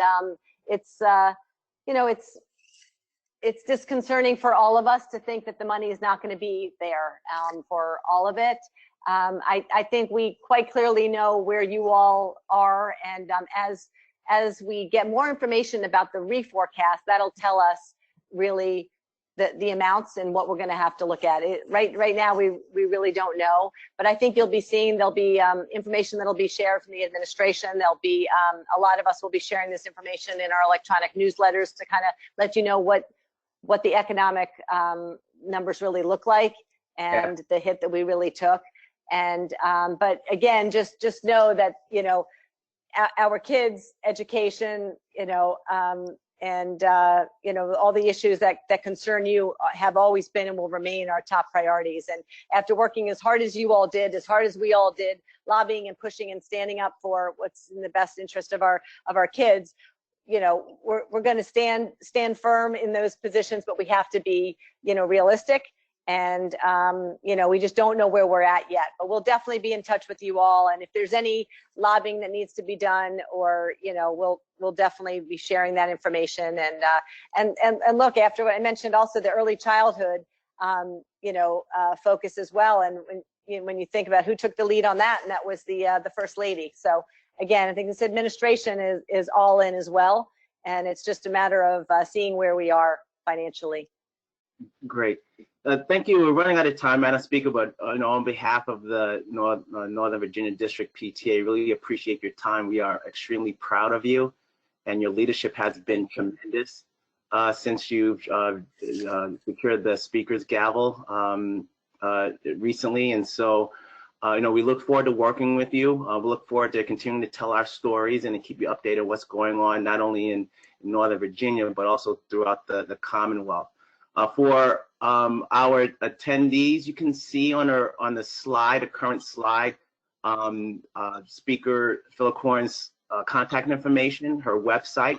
it's disconcerting for all of us to think that the money is not going to be there for all of it. I think we quite clearly know where you all are, and as we get more information about the reforecast, that'll tell us really the amounts and what we're going to have to look at. Right now, we really don't know, but I think there'll be information that'll be shared from the administration. There'll be a lot of us will be sharing this information in our electronic newsletters to kind of let you know what the economic numbers really look like, and the hit that we really took. And but again, just know that our kids' education, and all the issues that concern you have always been and will remain our top priorities. And after working as hard as you all did, as hard as we all did, lobbying and pushing and standing up for what's in the best interest of our kids, we're going to stand firm in those positions, but we have to be realistic. And we just don't know where we're at yet, but we'll definitely be in touch with you all. And if there's any lobbying that needs to be done, or we'll definitely be sharing that information. And look, after what I mentioned, also the early childhood focus as well. And when you think about who took the lead on that, and that was the First Lady. So again, I think this administration is all in as well, and it's just a matter of seeing where we are financially. Great. Thank you. We're running out of time, Madam Speaker, but on behalf of the Northern Virginia District PTA, really appreciate your time. We are extremely proud of you, and your leadership has been tremendous since you've secured the Speaker's gavel recently. And so, we look forward to working with you. We look forward to continuing to tell our stories and to keep you updated on what's going on, not only in Northern Virginia, but also throughout the Commonwealth. For our attendees, you can see on the slide, a current slide, Speaker Phillicorn's contact information, her website.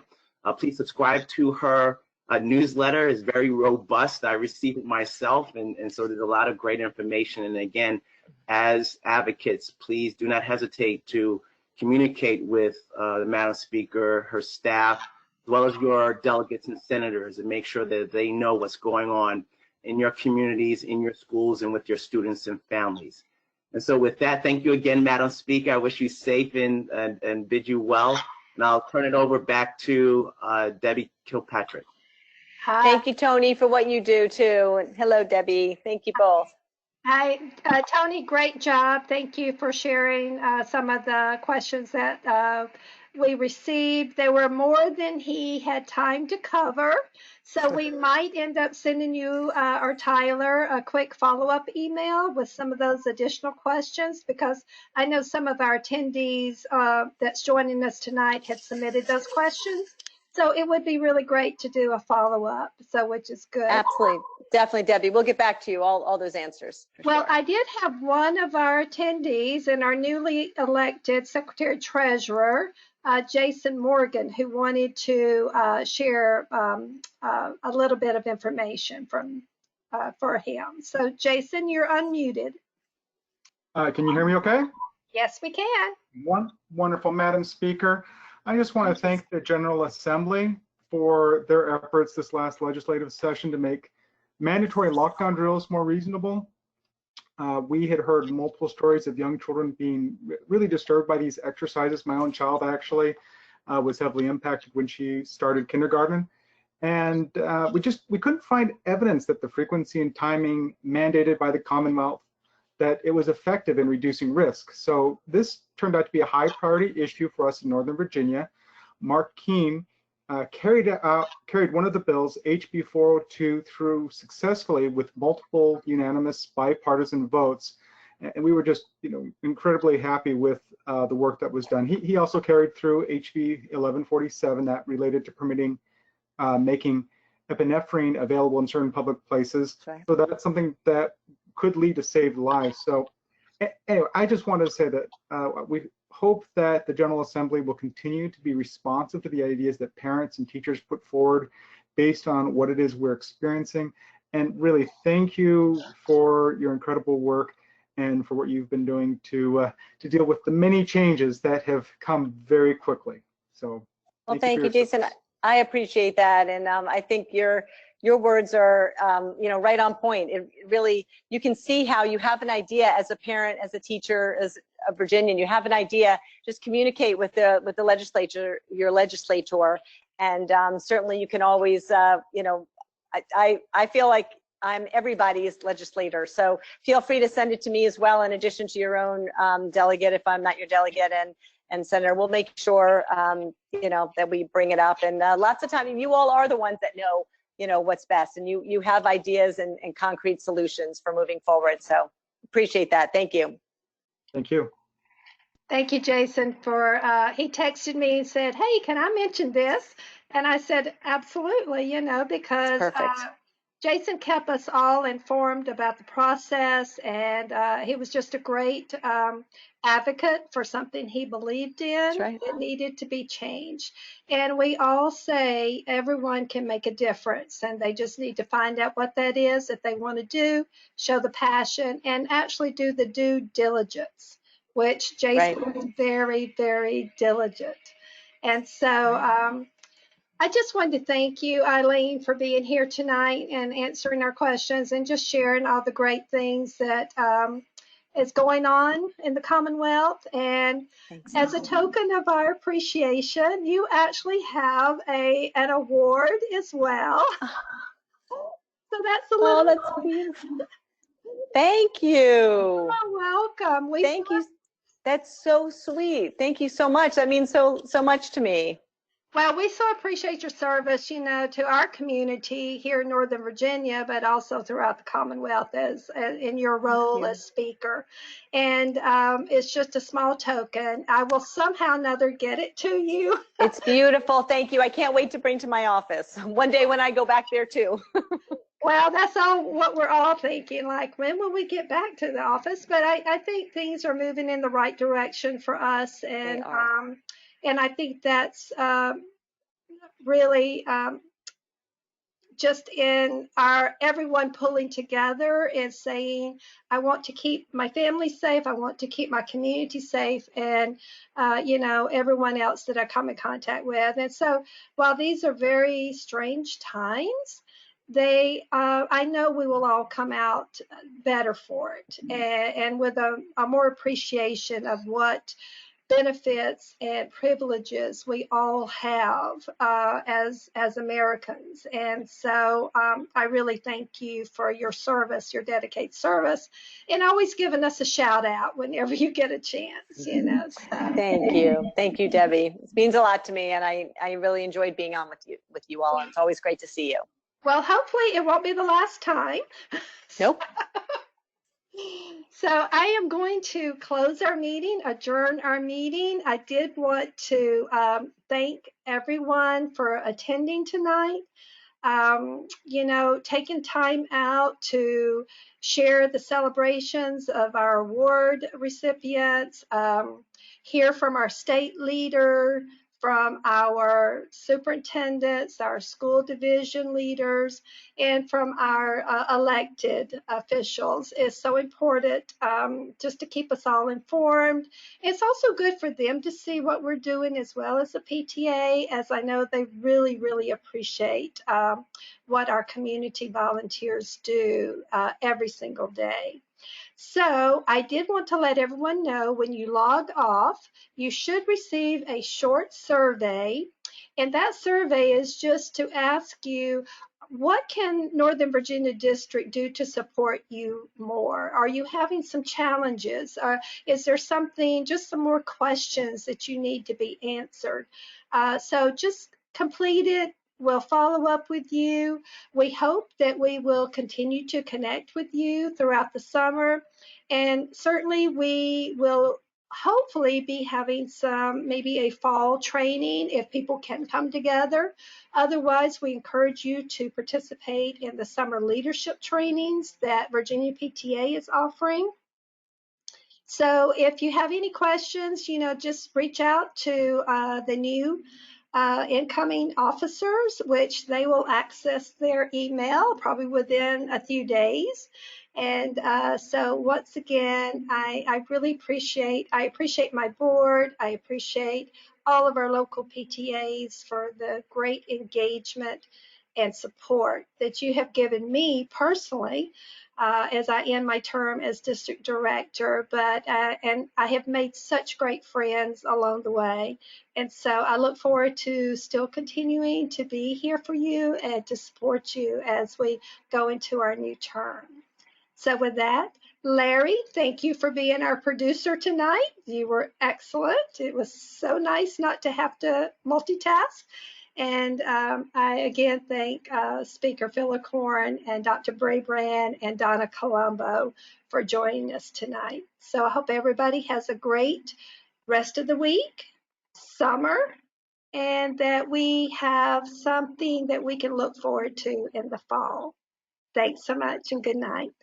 Please subscribe to her newsletter. It's very robust. I received it myself, and so there's a lot of great information. And again, as advocates, please do not hesitate to communicate with the Madam Speaker, her staff, as well as your delegates and senators, and make sure that they know what's going on in your communities, in your schools, and with your students and families. And so with that, thank you again, Madam Speaker. I wish you safe and bid you well. And I'll turn it over back to Debbie Kilpatrick. Thank you, Tony, for what you do too. And hello, Debbie. Thank you both. Hi, Tony, great job. Thank you for sharing some of the questions that we received. There were more than he had time to cover, so we might end up sending you or Tyler a quick follow-up email with some of those additional questions, because I know some of our attendees that's joining us tonight had submitted those questions. So it would be really great to do a follow-up, so which is good. Absolutely. Definitely, Debbie. We'll get back to you, all those answers. Well, I did have one of our attendees and our newly elected Secretary Treasurer, Jason Morgan, who wanted to share a little bit of information for him. So, Jason, you're unmuted. Can you hear me okay? Yes, we can. Wonderful, Madam Speaker. I just want to thank the General Assembly for their efforts this last legislative session to make mandatory lockdown drills more reasonable. We had heard multiple stories of young children being really disturbed by these exercises. My own child actually was heavily impacted when she started kindergarten. And we couldn't find evidence that the frequency and timing mandated by the Commonwealth, that it was effective in reducing risk. So this turned out to be a high priority issue for us in Northern Virginia. Mark Keene carried one of the bills, HB 402, through successfully with multiple unanimous bipartisan votes. And we were just, incredibly happy with the work that was done. He also carried through HB 1147 that related to permitting making epinephrine available in certain public places. Right. So that's something that could lead to saved lives. So anyway, I just wanted to say that we hope that the General Assembly will continue to be responsive to the ideas that parents and teachers put forward based on what it is we're experiencing. And really, thank you for your incredible work and for what you've been doing to deal with the many changes that have come very quickly. So, well, thank you, Jason. I appreciate that, and I think your words are, right on point. It really, you can see how you have an idea as a parent, as a teacher, as a Virginian. You have an idea. Just communicate with the legislature, your legislator, and certainly you can always, I feel like I'm everybody's legislator. So feel free to send it to me as well, in addition to your own delegate, if I'm not your delegate, and Senator, we'll make sure, that we bring it up. And lots of times, you all are the ones that know, what's best, and you have ideas and concrete solutions for moving forward. So appreciate that. Thank you. Thank you. Thank you, Jason, for, he texted me and said, hey, can I mention this? And I said, absolutely, because Jason kept us all informed about the process, and he was just a great advocate for something he believed in that needed to be changed. And we all say everyone can make a difference, and they just need to find out what that is that they want to do, show the passion, and actually do the due diligence, which Jason was very, very diligent. And so I just wanted to thank you, Eileen, for being here tonight and answering our questions and just sharing all the great things that is going on in the Commonwealth. And as a token of our appreciation, you actually have an award as well. So that's a little. Oh, that's beautiful. Thank you. You're welcome. Thank you. That's so sweet. Thank you so much. That means so much to me. Well, we so appreciate your service, to our community here in Northern Virginia, but also throughout the Commonwealth as in your role as speaker. And it's just a small token. I will somehow or another get it to you. It's beautiful. Thank you. I can't wait to bring to my office one day when I go back there too. Well, that's all what we're all thinking, like, when will we get back to the office? But I think things are moving in the right direction for us. And I think that's really just in everyone pulling together and saying, I want to keep my family safe, I want to keep my community safe, and everyone else that I come in contact with. And so while these are very strange times, I know we will all come out better for it, and with a more appreciation of what benefits and privileges we all have as Americans. And so I really thank you for your service, your dedicated service, and always giving us a shout out whenever you get a chance, you know. So. Thank you, Debbie. It means a lot to me, and I really enjoyed being on with you all. And it's always great to see you. Well, hopefully it won't be the last time. Nope. So I am going to close our meeting, adjourn our meeting. I did want to thank everyone for attending tonight. You know, taking time out to share the celebrations of our award recipients, hear from our state leader, from our superintendents, our school division leaders, and from our elected officials is so important, just to keep us all informed. It's also good for them to see what we're doing as well as the PTA, as I know they really, really appreciate what our community volunteers do every single day. So I did want to let everyone know when you log off, you should receive a short survey. And that survey is just to ask you, what can Northern Virginia District do to support you more? Are you having some challenges? Is there something, just some more questions that you need to be answered? So just complete it. We'll follow up with you. We hope that we will continue to connect with you throughout the summer. And certainly we will hopefully be having maybe a fall training if people can come together. Otherwise, we encourage you to participate in the summer leadership trainings that Virginia PTA is offering. So if you have any questions, you know, just reach out to the new incoming officers, which they will access their email probably within a few days. And so once again, I really appreciate my board. I appreciate all of our local PTAs for the great engagement and support that you have given me personally as I end my term as district director. And I have made such great friends along the way. And so I look forward to still continuing to be here for you and to support you as we go into our new term. So with that, Larry, thank you for being our producer tonight. You were excellent. It was so nice not to have to multitask. And I again thank Speaker Philicorn and Dr. Brabrand and Donna Colombo for joining us tonight. So I hope everybody has a great rest of the week, summer, and that we have something that we can look forward to in the fall. Thanks so much and good night.